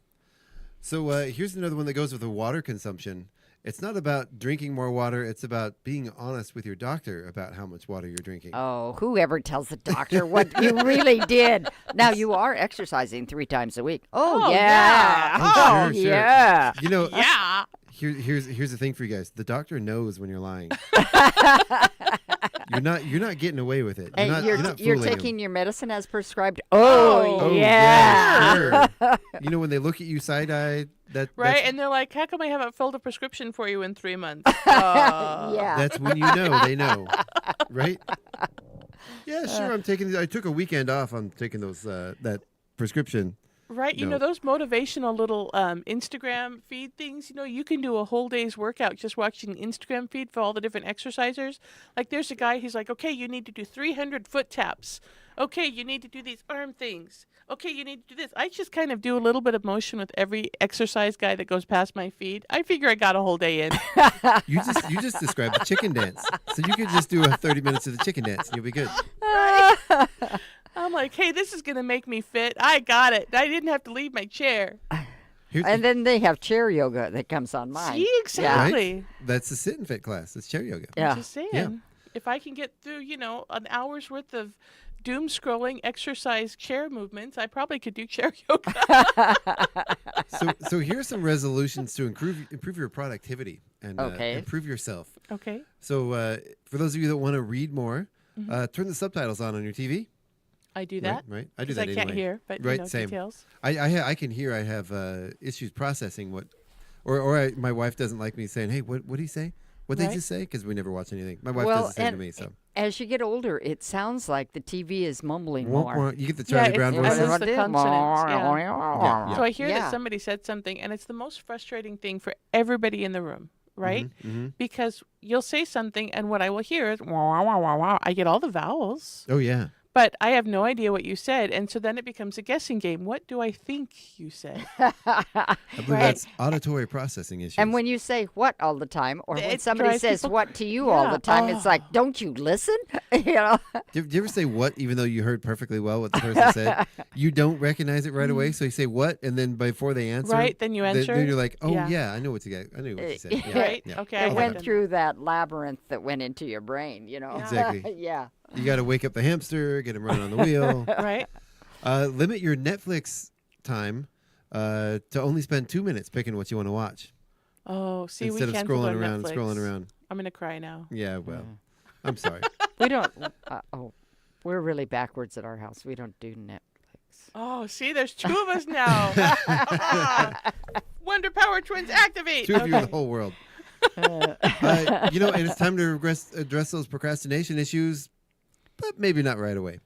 Speaker 11: So here's another one that goes with the water consumption. It's not about drinking more water. It's about being honest with your doctor about how much water you're drinking.
Speaker 10: Oh, whoever tells the doctor what you really did. Now, you are exercising 3 times a week. Oh, yeah.
Speaker 11: Oh, sure.
Speaker 10: Yeah.
Speaker 11: You know,
Speaker 9: Yeah.
Speaker 11: here's the thing for you guys. The doctor knows when you're lying. You're not getting away with it.
Speaker 10: And
Speaker 11: you're not
Speaker 10: you're
Speaker 11: fooling
Speaker 10: taking
Speaker 11: them.
Speaker 10: your medicine as prescribed. Oh, yeah.
Speaker 11: Sure. You know, when they look at you side-eyed,
Speaker 9: Right, and they're like, how come I haven't filled a prescription for you in 3 months?
Speaker 10: Yeah.
Speaker 11: That's when you know they know, right? Yeah, sure. I took a weekend off. I'm taking those that prescription.
Speaker 9: Right, you know, those motivational little Instagram feed things, you know, you can do a whole day's workout just watching Instagram feed for all the different exercisers. Like there's a guy, he's like, okay, you need to do 300 foot taps. Okay, you need to do these arm things. Okay, you need to do this. I just kind of do a little bit of motion with every exercise guy that goes past my feed. I figure I got a whole day in.
Speaker 11: You just described the chicken dance. So you could just do 30 minutes of the chicken dance and you'll be good.
Speaker 9: Right? I'm like, hey, this is going to make me fit. I got it. I didn't have to leave my chair.
Speaker 10: And then they have chair yoga that comes on mine.
Speaker 9: See, exactly.
Speaker 11: Right? That's the sit and fit class. It's chair yoga.
Speaker 10: Yeah.
Speaker 9: I'm just saying, if I can get through, you know, an hour's worth of doom scrolling exercise chair movements, I probably could do chair yoga.
Speaker 11: So here's some resolutions to improve your productivity and improve yourself.
Speaker 9: Okay.
Speaker 11: So for those of you that want to read more, turn the subtitles on your TV.
Speaker 9: I do that.
Speaker 11: Right. I do
Speaker 9: 'Cause
Speaker 11: that
Speaker 9: I can't
Speaker 11: anyway.
Speaker 9: hear, but
Speaker 11: right,
Speaker 9: you know,
Speaker 11: same.
Speaker 9: details.
Speaker 11: I can hear. I have issues processing what, or my wife doesn't like me saying, "Hey, what did he say? What did they just say?" Because we never watch anything. My wife does the same to me. So
Speaker 10: as you get older, it sounds like the TV is mumbling more.
Speaker 11: You get the Charlie Brown voice.
Speaker 9: I lose the consonants.
Speaker 11: Yeah.
Speaker 9: So I hear that somebody said something, and it's the most frustrating thing for everybody in the room, right? Because you'll say something, and what I will hear is wah, wah, wah, wah. I get all the vowels.
Speaker 11: Oh yeah.
Speaker 9: But I have no idea what you said, and so then it becomes a guessing game. What do I think you said?
Speaker 11: I believe that's auditory processing issues.
Speaker 10: And when you say what all the time, or when
Speaker 9: It
Speaker 10: somebody
Speaker 9: drives
Speaker 10: says
Speaker 9: people-
Speaker 10: what to you all the time, it's like, don't you listen? You know?
Speaker 11: Do you ever say what even though you heard perfectly well what the person said? You don't recognize it right away, so you say what, and then before they answer,
Speaker 9: Right, then you answer?
Speaker 11: Then you're like, oh
Speaker 9: Yeah.
Speaker 11: yeah, I know what you got. I knew what you said. Yeah,
Speaker 9: Right?
Speaker 11: yeah.
Speaker 9: Okay.
Speaker 10: It
Speaker 9: I
Speaker 10: went
Speaker 9: get
Speaker 10: through that labyrinth that went into your brain, you know?
Speaker 11: Exactly.
Speaker 10: Yeah.
Speaker 11: You got to wake up the hamster, get him running on the wheel.
Speaker 9: Right.
Speaker 11: Limit your Netflix time to only spend 2 minutes picking what you want to watch.
Speaker 9: Oh, see,
Speaker 11: Instead
Speaker 9: we
Speaker 11: of
Speaker 9: canceled
Speaker 11: scrolling
Speaker 9: our
Speaker 11: around and
Speaker 9: Netflix.
Speaker 11: scrolling around.
Speaker 9: I'm gonna cry now.
Speaker 11: Yeah, well, I'm sorry.
Speaker 10: We don't, we're really backwards at our house. We don't do Netflix.
Speaker 9: Oh, see, there's 2 of us now. Wonder Power Twins activate.
Speaker 11: 2 of you in the whole world. You know, and it's time to address those procrastination issues, but maybe not right away.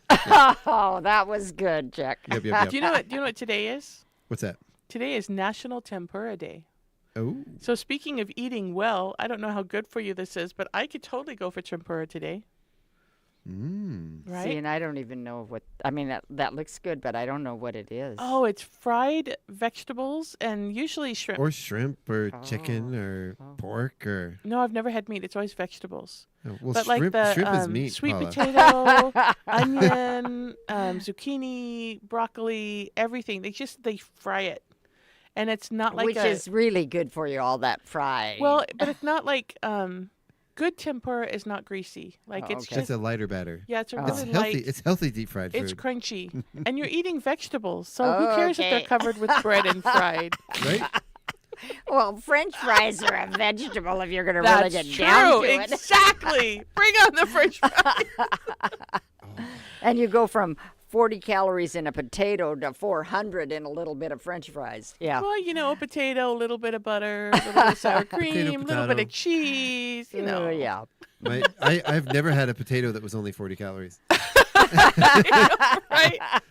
Speaker 10: Oh, that was good, Jack.
Speaker 11: Yep.
Speaker 9: Do you know what today is?
Speaker 11: What's that?
Speaker 9: Today is National Tempura Day.
Speaker 11: Oh.
Speaker 9: So speaking of eating well, I don't know how good for you this is, but I could totally go for tempura today. Right?
Speaker 10: See, and I don't even know what, I mean, that looks good, but I don't know what it is.
Speaker 9: Oh, it's fried vegetables and usually shrimp.
Speaker 11: Or shrimp or chicken or pork or...
Speaker 9: No, I've never had meat. It's always vegetables.
Speaker 11: Oh, well,
Speaker 9: but
Speaker 11: shrimp,
Speaker 9: like the
Speaker 11: shrimp is meat,
Speaker 9: sweet
Speaker 11: Paula.
Speaker 9: potato, onion, zucchini, broccoli, everything. They fry it. And it's not like
Speaker 10: Which is really good for you, all that frying.
Speaker 9: Well, but it's not like good tempura is not greasy. Like it's
Speaker 11: It's a lighter batter.
Speaker 9: Yeah, it's a
Speaker 11: It's
Speaker 9: really
Speaker 11: healthy.
Speaker 9: light.
Speaker 11: It's healthy deep fried food.
Speaker 9: It's crunchy, and you're eating vegetables. So who cares if they're covered with bread and fried?
Speaker 11: Right?
Speaker 10: Well, French fries are a vegetable if you're going to really get
Speaker 9: That's
Speaker 10: down
Speaker 9: true.
Speaker 10: to it.
Speaker 9: Exactly. Bring on the French fries.
Speaker 10: And you go from 40 calories in a potato to 400 in a little bit of French fries. Yeah.
Speaker 9: Well, you know, a potato, a little bit of butter, a little bit of sour cream, a little bit
Speaker 11: potato.
Speaker 9: of cheese. You know.
Speaker 10: Yeah.
Speaker 11: I've never had a potato that was only 40 calories.
Speaker 9: Right?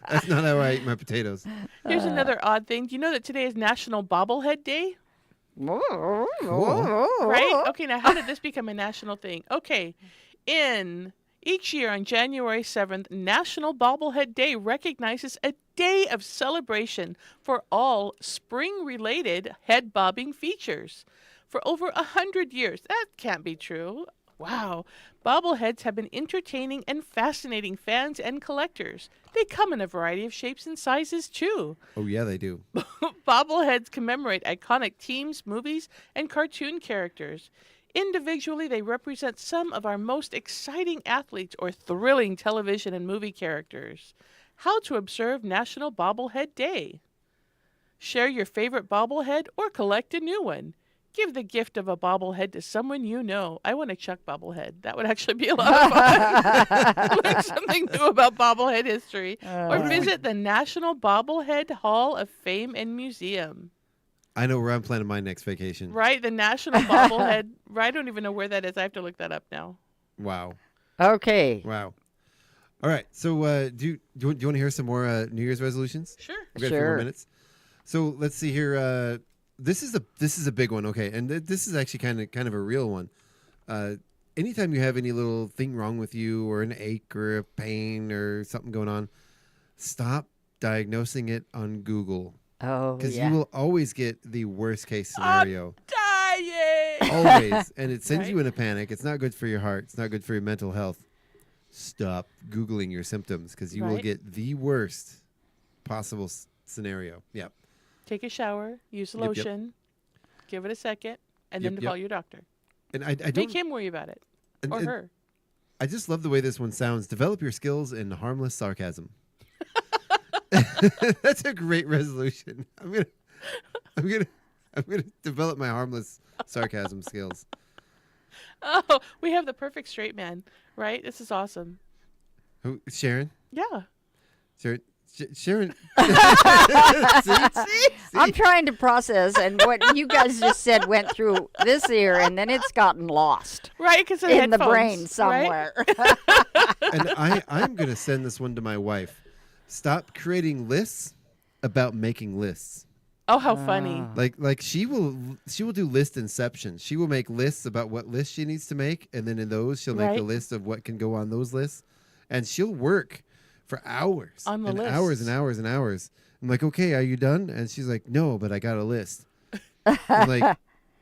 Speaker 11: That's not how I eat my potatoes.
Speaker 9: Here's another odd thing. Do you know that today is National Bobblehead Day? Right? Okay, now how did this become a national thing? Okay, each year on January 7th, National Bobblehead Day recognizes a day of celebration for all spring-related head bobbing features. For over 100 years. That can't be true. Wow. Bobbleheads have been entertaining and fascinating fans and collectors. They come in a variety of shapes and sizes, too.
Speaker 11: Oh, yeah, they do.
Speaker 9: Bobbleheads commemorate iconic teams, movies, and cartoon characters. Individually, they represent some of our most exciting athletes or thrilling television and movie characters. How to observe National Bobblehead Day. Share your favorite bobblehead or collect a new one. Give the gift of a bobblehead to someone you know. I want a Chuck bobblehead. That would actually be a lot of fun. Learn something new about bobblehead history. Or visit the National Bobblehead Hall of Fame and Museum.
Speaker 11: I know where I'm planning my next vacation.
Speaker 9: Right, the National Bobblehead. I don't even know where that is. I have to look that up now.
Speaker 11: Wow.
Speaker 10: Okay.
Speaker 11: Wow. All right. So do you want to hear some more New Year's resolutions?
Speaker 9: Sure.
Speaker 11: We've got a few more minutes. So let's see here. This is a big one. Okay, and this is actually kind of a real one. Anytime you have any little thing wrong with you, or an ache, or a pain, or something going on, stop diagnosing it on Google.
Speaker 10: Oh,
Speaker 11: because
Speaker 10: yeah.
Speaker 11: you will always get the worst case scenario.
Speaker 9: Dying.
Speaker 11: Always, and it sends you in a panic. It's not good for your heart. It's not good for your mental health. Stop Googling your symptoms, because you will get the worst possible scenario. Yep.
Speaker 9: Take a shower, use lotion, give it a second, and then call your doctor.
Speaker 11: And I don't
Speaker 9: make him worry about it, or her.
Speaker 11: I just love the way this one sounds. Develop your skills in harmless sarcasm. That's a great resolution. I'm gonna develop my harmless sarcasm skills.
Speaker 9: Oh, we have the perfect straight man, right? This is awesome.
Speaker 11: Who, Sharon?
Speaker 9: Yeah.
Speaker 11: Sharon.
Speaker 10: See? I'm trying to process, and what you guys just said went through this ear, and then it's gotten lost.
Speaker 9: Right, because
Speaker 10: in the brain somewhere.
Speaker 11: Right? And I'm going to send this one to my wife. Stop creating lists about making lists.
Speaker 9: Oh, how funny!
Speaker 11: Like she will do list inception. She will make lists about what list she needs to make, and then in those she'll make a list of what can go on those lists, and she'll work for hours
Speaker 9: on the
Speaker 11: and
Speaker 9: list.
Speaker 11: hours and hours and hours. I'm like, okay, are you done? And she's like, no, but I got a list. I'm like,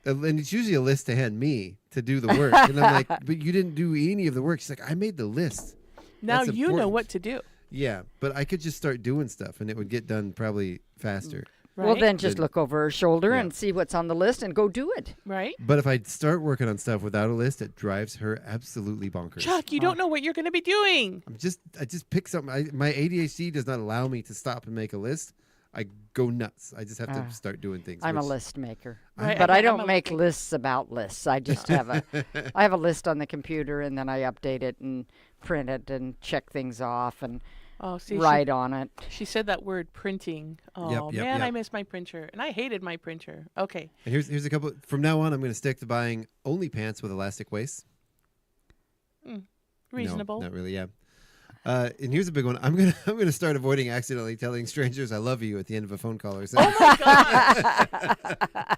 Speaker 11: and it's usually a list to hand me to do the work, and I'm like, but you didn't do any of the work. She's like, I made the list.
Speaker 9: Now
Speaker 11: That's
Speaker 9: you know
Speaker 11: important.
Speaker 9: what to do.
Speaker 11: Yeah, but I could just start doing stuff, and it would get done probably faster.
Speaker 10: Right? Well, then just look over her shoulder and see what's on the list and go do it.
Speaker 9: Right.
Speaker 11: But if I start working on stuff without a list, it drives her absolutely bonkers.
Speaker 9: Chuck, you don't know what you're going to be doing.
Speaker 11: I just pick something. My ADHD does not allow me to stop and make a list. I go nuts. I just have to start doing things.
Speaker 10: I'm a list maker,
Speaker 11: Right,
Speaker 10: but I don't make lists about lists. I just have I have a list on the computer, and then I update it and print it and check things off and write on it.
Speaker 9: She said that word, printing. Oh,
Speaker 11: Yep.
Speaker 9: I miss my printer, and I hated my printer. Okay.
Speaker 11: And here's a couple. From now on, I'm going to stick to buying only pants with elastic waists.
Speaker 9: Reasonable.
Speaker 11: No, not really. Yeah. And here's a big one. I'm gonna start avoiding accidentally telling strangers I love you at the end of a phone call or something.
Speaker 9: Oh my god!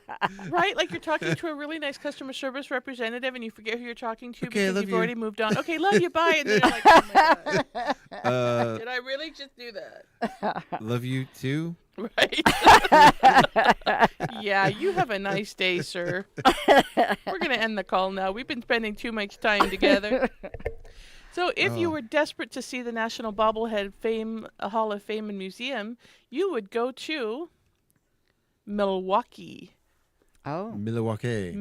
Speaker 9: Right, like you're talking to a really nice customer service representative, and you forget who you're talking to because you've already moved on. Okay, love you, bye, and then you're like, oh my god, did I really just do that?
Speaker 11: Love you too.
Speaker 9: Right. Yeah, you have a nice day, sir. We're gonna end the call now. We've been spending too much time together. So if you were desperate to see the National Bobblehead Hall of Fame and Museum, you would go to Milwaukee.
Speaker 10: Oh.
Speaker 11: Milwaukee.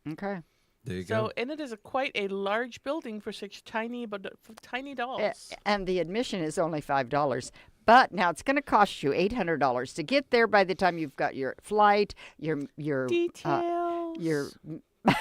Speaker 10: Okay.
Speaker 11: There you
Speaker 9: So,
Speaker 11: go.
Speaker 9: and it is quite a large building for such tiny dolls.
Speaker 10: And the admission is only $5. But now it's going to cost you $800 to get there. By the time you've got your flight, your
Speaker 9: details,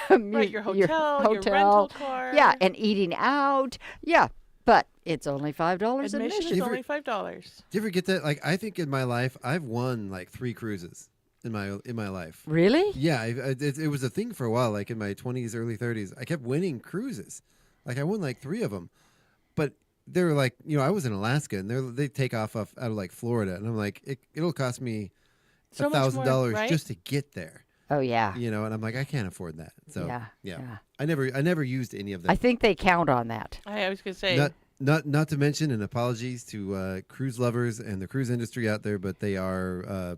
Speaker 10: right,
Speaker 9: your hotel, your rental car.
Speaker 10: Yeah, and eating out. Yeah, but it's only $5
Speaker 9: Admission is only $5.
Speaker 11: Do you ever get that? Like, I think in my life, I've won like 3 cruises in my life.
Speaker 10: Really?
Speaker 11: Yeah, it was a thing for a while. Like in my 20s, early 30s, I kept winning cruises. Like I won like 3 of them, but they were like, I was in Alaska, and they take off out of like Florida, and I'm like, it'll cost me
Speaker 9: so
Speaker 11: $1,000 just to get there.
Speaker 10: Oh yeah.
Speaker 11: And I'm like, I can't afford that. So
Speaker 10: yeah.
Speaker 11: I never used any of them.
Speaker 10: I think they count on that.
Speaker 9: I was gonna say
Speaker 11: not to mention, and apologies to cruise lovers and the cruise industry out there, but they are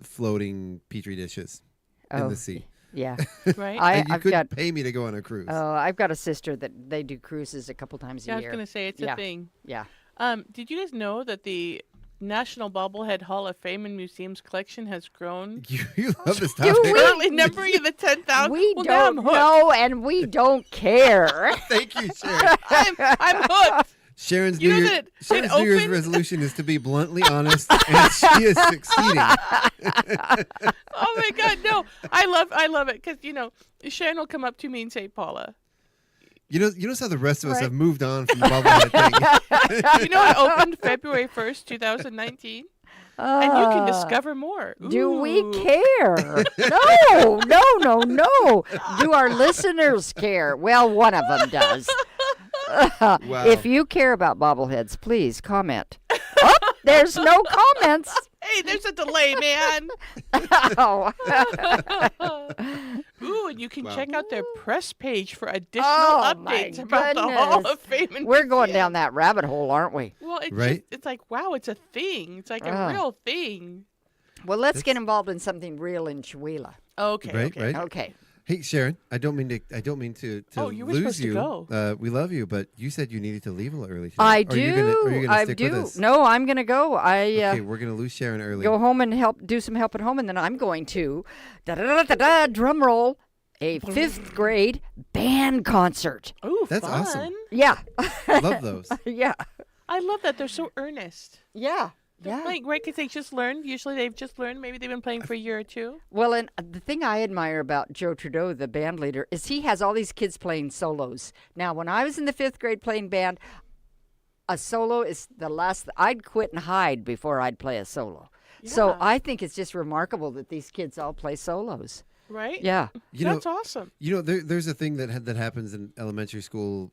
Speaker 11: floating petri dishes in the sea.
Speaker 10: Yeah.
Speaker 9: Right?
Speaker 11: And you
Speaker 10: I've
Speaker 11: couldn't
Speaker 10: got
Speaker 11: pay me to go on a cruise.
Speaker 10: I've got a sister that they do cruises a couple times a
Speaker 9: Yeah, I
Speaker 10: year.
Speaker 9: was going to say it's
Speaker 10: Yeah.
Speaker 9: a thing.
Speaker 10: Yeah.
Speaker 9: Did you guys know that the National Bobblehead Hall of Fame and Museums collection has grown?
Speaker 11: You love this topic.
Speaker 9: Currently numbering in the 10,000.
Speaker 10: We
Speaker 9: Well, now I'm
Speaker 10: don't
Speaker 9: hooked.
Speaker 10: know, and we don't care.
Speaker 11: Thank you, Sharon.
Speaker 9: I'm hooked.
Speaker 11: Sharon's
Speaker 9: You
Speaker 11: New,
Speaker 9: know
Speaker 11: Year,
Speaker 9: that it
Speaker 11: Sharon's New Year's
Speaker 9: opened-
Speaker 11: resolution is to be bluntly honest, and she is succeeding.
Speaker 9: Oh my God, no! I love it because Sharon will come up to me and say, "Paula,
Speaker 11: You know how the rest of us
Speaker 9: Right.
Speaker 11: have moved on from the bobblehead thing.
Speaker 9: you know it opened February 1st, 2019, and you can discover more."
Speaker 10: Do we
Speaker 9: Ooh.
Speaker 10: care? No. Do our listeners care? Well, one of them does.
Speaker 11: Wow.
Speaker 10: If you care about bobbleheads, please comment. Oh, there's no comments.
Speaker 9: Hey, there's a delay, man.
Speaker 10: Oh.
Speaker 9: Ooh, and you can
Speaker 11: Wow.
Speaker 9: check out their press page for additional
Speaker 10: Oh, my
Speaker 9: updates about the Hall
Speaker 10: goodness.
Speaker 9: of Fame. And
Speaker 10: We're going
Speaker 9: Museum.
Speaker 10: down that rabbit hole, aren't we?
Speaker 9: Well, it's
Speaker 11: Right?
Speaker 9: it's like, wow, it's a thing. It's like a
Speaker 10: Ah.
Speaker 9: real thing.
Speaker 10: Well, let's get involved in something real in Chihuahua.
Speaker 9: Okay.
Speaker 11: Right,
Speaker 9: okay.
Speaker 11: right.
Speaker 10: Okay.
Speaker 11: Hey, Sharon, I don't mean to
Speaker 9: Oh, you were
Speaker 11: lose
Speaker 9: supposed to
Speaker 11: you.
Speaker 9: go.
Speaker 11: We love you, but you said you needed to leave a little early today.
Speaker 10: I
Speaker 11: Are
Speaker 10: do.
Speaker 11: you gonna
Speaker 10: I
Speaker 11: stick
Speaker 10: do.
Speaker 11: with us?
Speaker 10: No, I'm going to go.
Speaker 11: Okay, we're gonna lose Sharon early.
Speaker 10: Go home and do some help at home, and then I'm going to drum roll, a 5th grade band concert.
Speaker 9: Ooh,
Speaker 11: That's
Speaker 9: fun.
Speaker 11: awesome.
Speaker 10: Yeah.
Speaker 11: Love those.
Speaker 10: Yeah.
Speaker 9: I love that they're so earnest.
Speaker 10: Yeah.
Speaker 9: They're
Speaker 10: Yeah.
Speaker 9: playing, right? Because they just learned. Usually they've just learned. Maybe they've been playing for a year or two.
Speaker 10: Well, and the thing I admire about Joe Trudeau, the band leader, is he has all these kids playing solos. Now, when I was in the 5th grade playing band, a solo is the last. I'd quit and hide before I'd play a solo. So
Speaker 9: Yeah.
Speaker 10: I think it's just remarkable that these kids all play solos.
Speaker 9: Right?
Speaker 10: Yeah.
Speaker 9: That's awesome.
Speaker 11: There's a thing that happens in elementary school.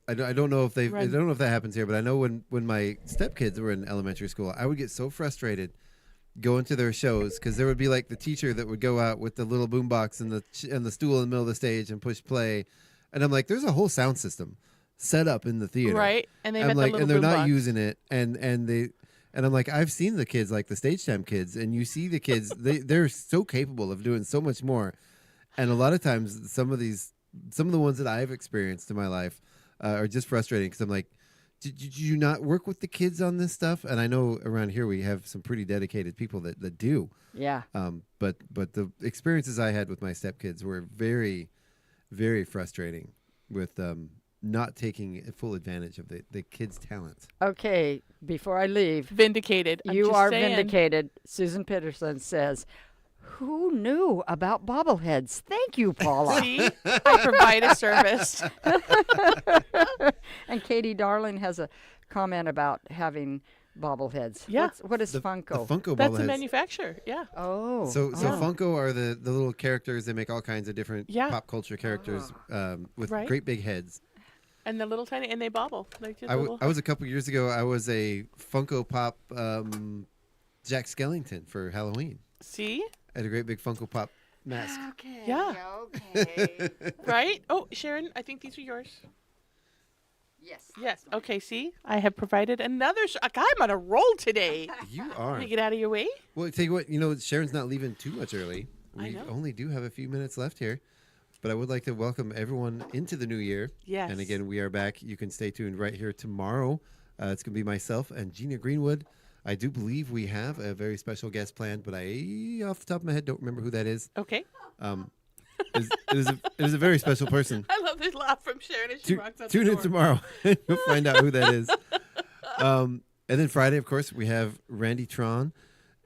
Speaker 11: I don't know if I
Speaker 9: Right.
Speaker 11: don't know if that happens here, but I know when my stepkids were in elementary school, I would get so frustrated going to their shows because there would be like the teacher that would go out with the little boombox and the stool in the middle of the stage and push play, and I'm like, there's a whole sound system set up in the theater,
Speaker 9: Right. And they
Speaker 11: I'm
Speaker 9: met
Speaker 11: like,
Speaker 9: the little
Speaker 11: and they're not
Speaker 9: boombox.
Speaker 11: using it, and I'm like, I've seen the kids, like the stage time kids, and you see the kids, they're so capable of doing so much more, and a lot of times some of the ones that I've experienced in my life are just frustrating because I'm like, did you not work with the kids on this stuff? And I know around here we have some pretty dedicated people that do.
Speaker 10: Yeah.
Speaker 11: But the experiences I had with my stepkids were very, very frustrating with not taking full advantage of the kids' talents.
Speaker 10: Okay, before I leave.
Speaker 9: Vindicated. I'm
Speaker 10: You
Speaker 9: just
Speaker 10: are
Speaker 9: saying.
Speaker 10: vindicated. Susan Peterson says, who knew about bobbleheads? Thank you, Paula.
Speaker 9: See? I provide a service.
Speaker 10: And Katie Darling has a comment about having bobbleheads.
Speaker 9: Yeah.
Speaker 10: What is
Speaker 11: The
Speaker 10: Funko?
Speaker 11: Funko
Speaker 9: That's a
Speaker 11: bobbleheads.
Speaker 9: manufacturer. Yeah.
Speaker 10: Oh.
Speaker 11: So
Speaker 9: Yeah.
Speaker 11: Funko are the little characters. They make all kinds of different
Speaker 9: Yeah.
Speaker 11: pop culture characters with
Speaker 9: Right.
Speaker 11: great big heads.
Speaker 9: And the little tiny, and they bobble. Like just
Speaker 11: I
Speaker 9: little.
Speaker 11: was a couple years ago. I was a Funko Pop Jack Skellington for Halloween.
Speaker 9: See?
Speaker 11: I had a great big Funko Pop mask.
Speaker 10: Okay.
Speaker 9: Yeah.
Speaker 10: Okay.
Speaker 9: Right? Oh, Sharon, I think these are yours.
Speaker 10: Yes.
Speaker 9: Yes. Okay, see? I have provided another. I'm on a roll today.
Speaker 11: You
Speaker 9: Let
Speaker 11: are.
Speaker 9: me get out of your way.
Speaker 11: Well, tell you what, Sharon's not leaving too much early.
Speaker 9: I
Speaker 11: We
Speaker 9: know.
Speaker 11: only do have a few minutes left here. But I would like to welcome everyone into the new year.
Speaker 9: Yes.
Speaker 11: And again, we are back. You can stay tuned right here tomorrow. It's going to be myself and Gina Greenwood. I do believe we have a very special guest planned, but I, off the top of my head, don't remember who that is.
Speaker 9: Okay.
Speaker 11: It is a very special person.
Speaker 9: I love this laugh from Sharon as she walks out the
Speaker 11: Tune in
Speaker 9: door.
Speaker 11: tomorrow. You'll find out who that is. And then Friday, of course, we have Randy Tron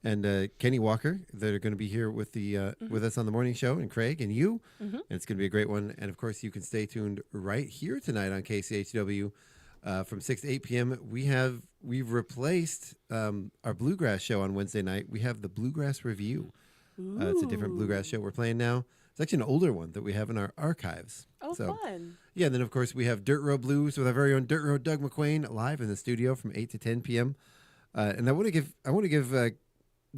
Speaker 11: and Kenny Walker that are going to be here with the with us on the morning show, and Craig and you.
Speaker 9: Mhm.
Speaker 11: And it's going to be a great one. And of course, you can stay tuned right here tonight on KCHW from 6 to 8 p.m. We've replaced our bluegrass show on Wednesday night. We have the Bluegrass Review. It's a different bluegrass show we're playing now. It's actually an older one that we have in our archives.
Speaker 9: Oh, fun.
Speaker 11: Yeah, and then of course we have Dirt Road Blues with our very own Dirt Road Doug McQueen live in the studio from 8 to 10 p.m. And I want to give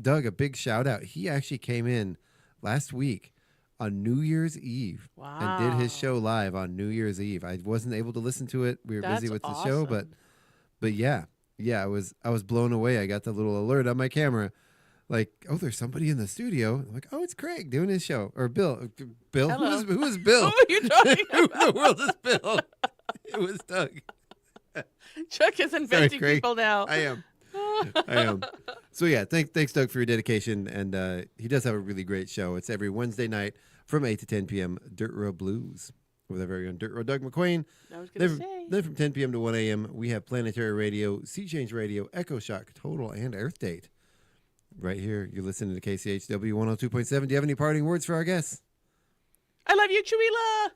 Speaker 11: Doug a big shout out. He actually came in last week on New Year's Eve and did his show live on New Year's Eve. I wasn't able to listen to it. We were busy
Speaker 9: That's
Speaker 11: with the show, but yeah, I was blown away. I got the little alert on my camera like, oh, there's somebody in the studio. I'm like, oh, it's Craig doing his show. Or Bill. Bill?
Speaker 9: Hello.
Speaker 11: Who is Bill?
Speaker 9: Who are you talking
Speaker 11: Who in
Speaker 9: about?
Speaker 11: the world is Bill? It was Doug.
Speaker 9: Chuck is inventing
Speaker 11: Craig.
Speaker 9: people now.
Speaker 11: I am. So, yeah, thanks, Doug, for your dedication. And he does have a really great show. It's every Wednesday night from 8 to 10 p.m., Dirt Road Blues, with our very own Dirt Road Doug McQueen.
Speaker 9: I was going to say.
Speaker 11: Then from 10 p.m. to 1 a.m., we have Planetary Radio, Sea Change Radio, Echo Shock, Total, and Earth Date. Right here, you're listening to KCHW 102.7. Do you have any parting words for our guests?
Speaker 9: I love you, Chuila.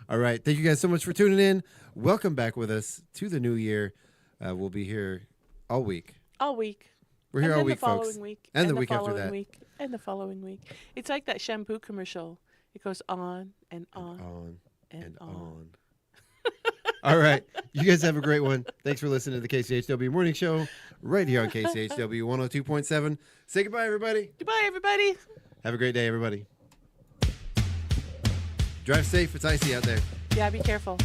Speaker 11: All right. Thank you guys so much for tuning in. Welcome back with us to the new year. We'll be here all week.
Speaker 9: All week.
Speaker 11: We're here
Speaker 9: and
Speaker 11: all
Speaker 9: then
Speaker 11: week,
Speaker 9: the following
Speaker 11: folks.
Speaker 9: Week,
Speaker 11: And the week after
Speaker 9: following
Speaker 11: that.
Speaker 9: Week, and the following week. It's like that shampoo commercial. It goes on and on.
Speaker 11: And on. All right. You guys have a great one. Thanks for listening to the KCHW Morning Show right here on KCHW 102.7. Say goodbye, everybody.
Speaker 9: Goodbye, everybody.
Speaker 11: Have a great day, everybody. Drive safe. It's icy out there.
Speaker 9: Yeah, be careful.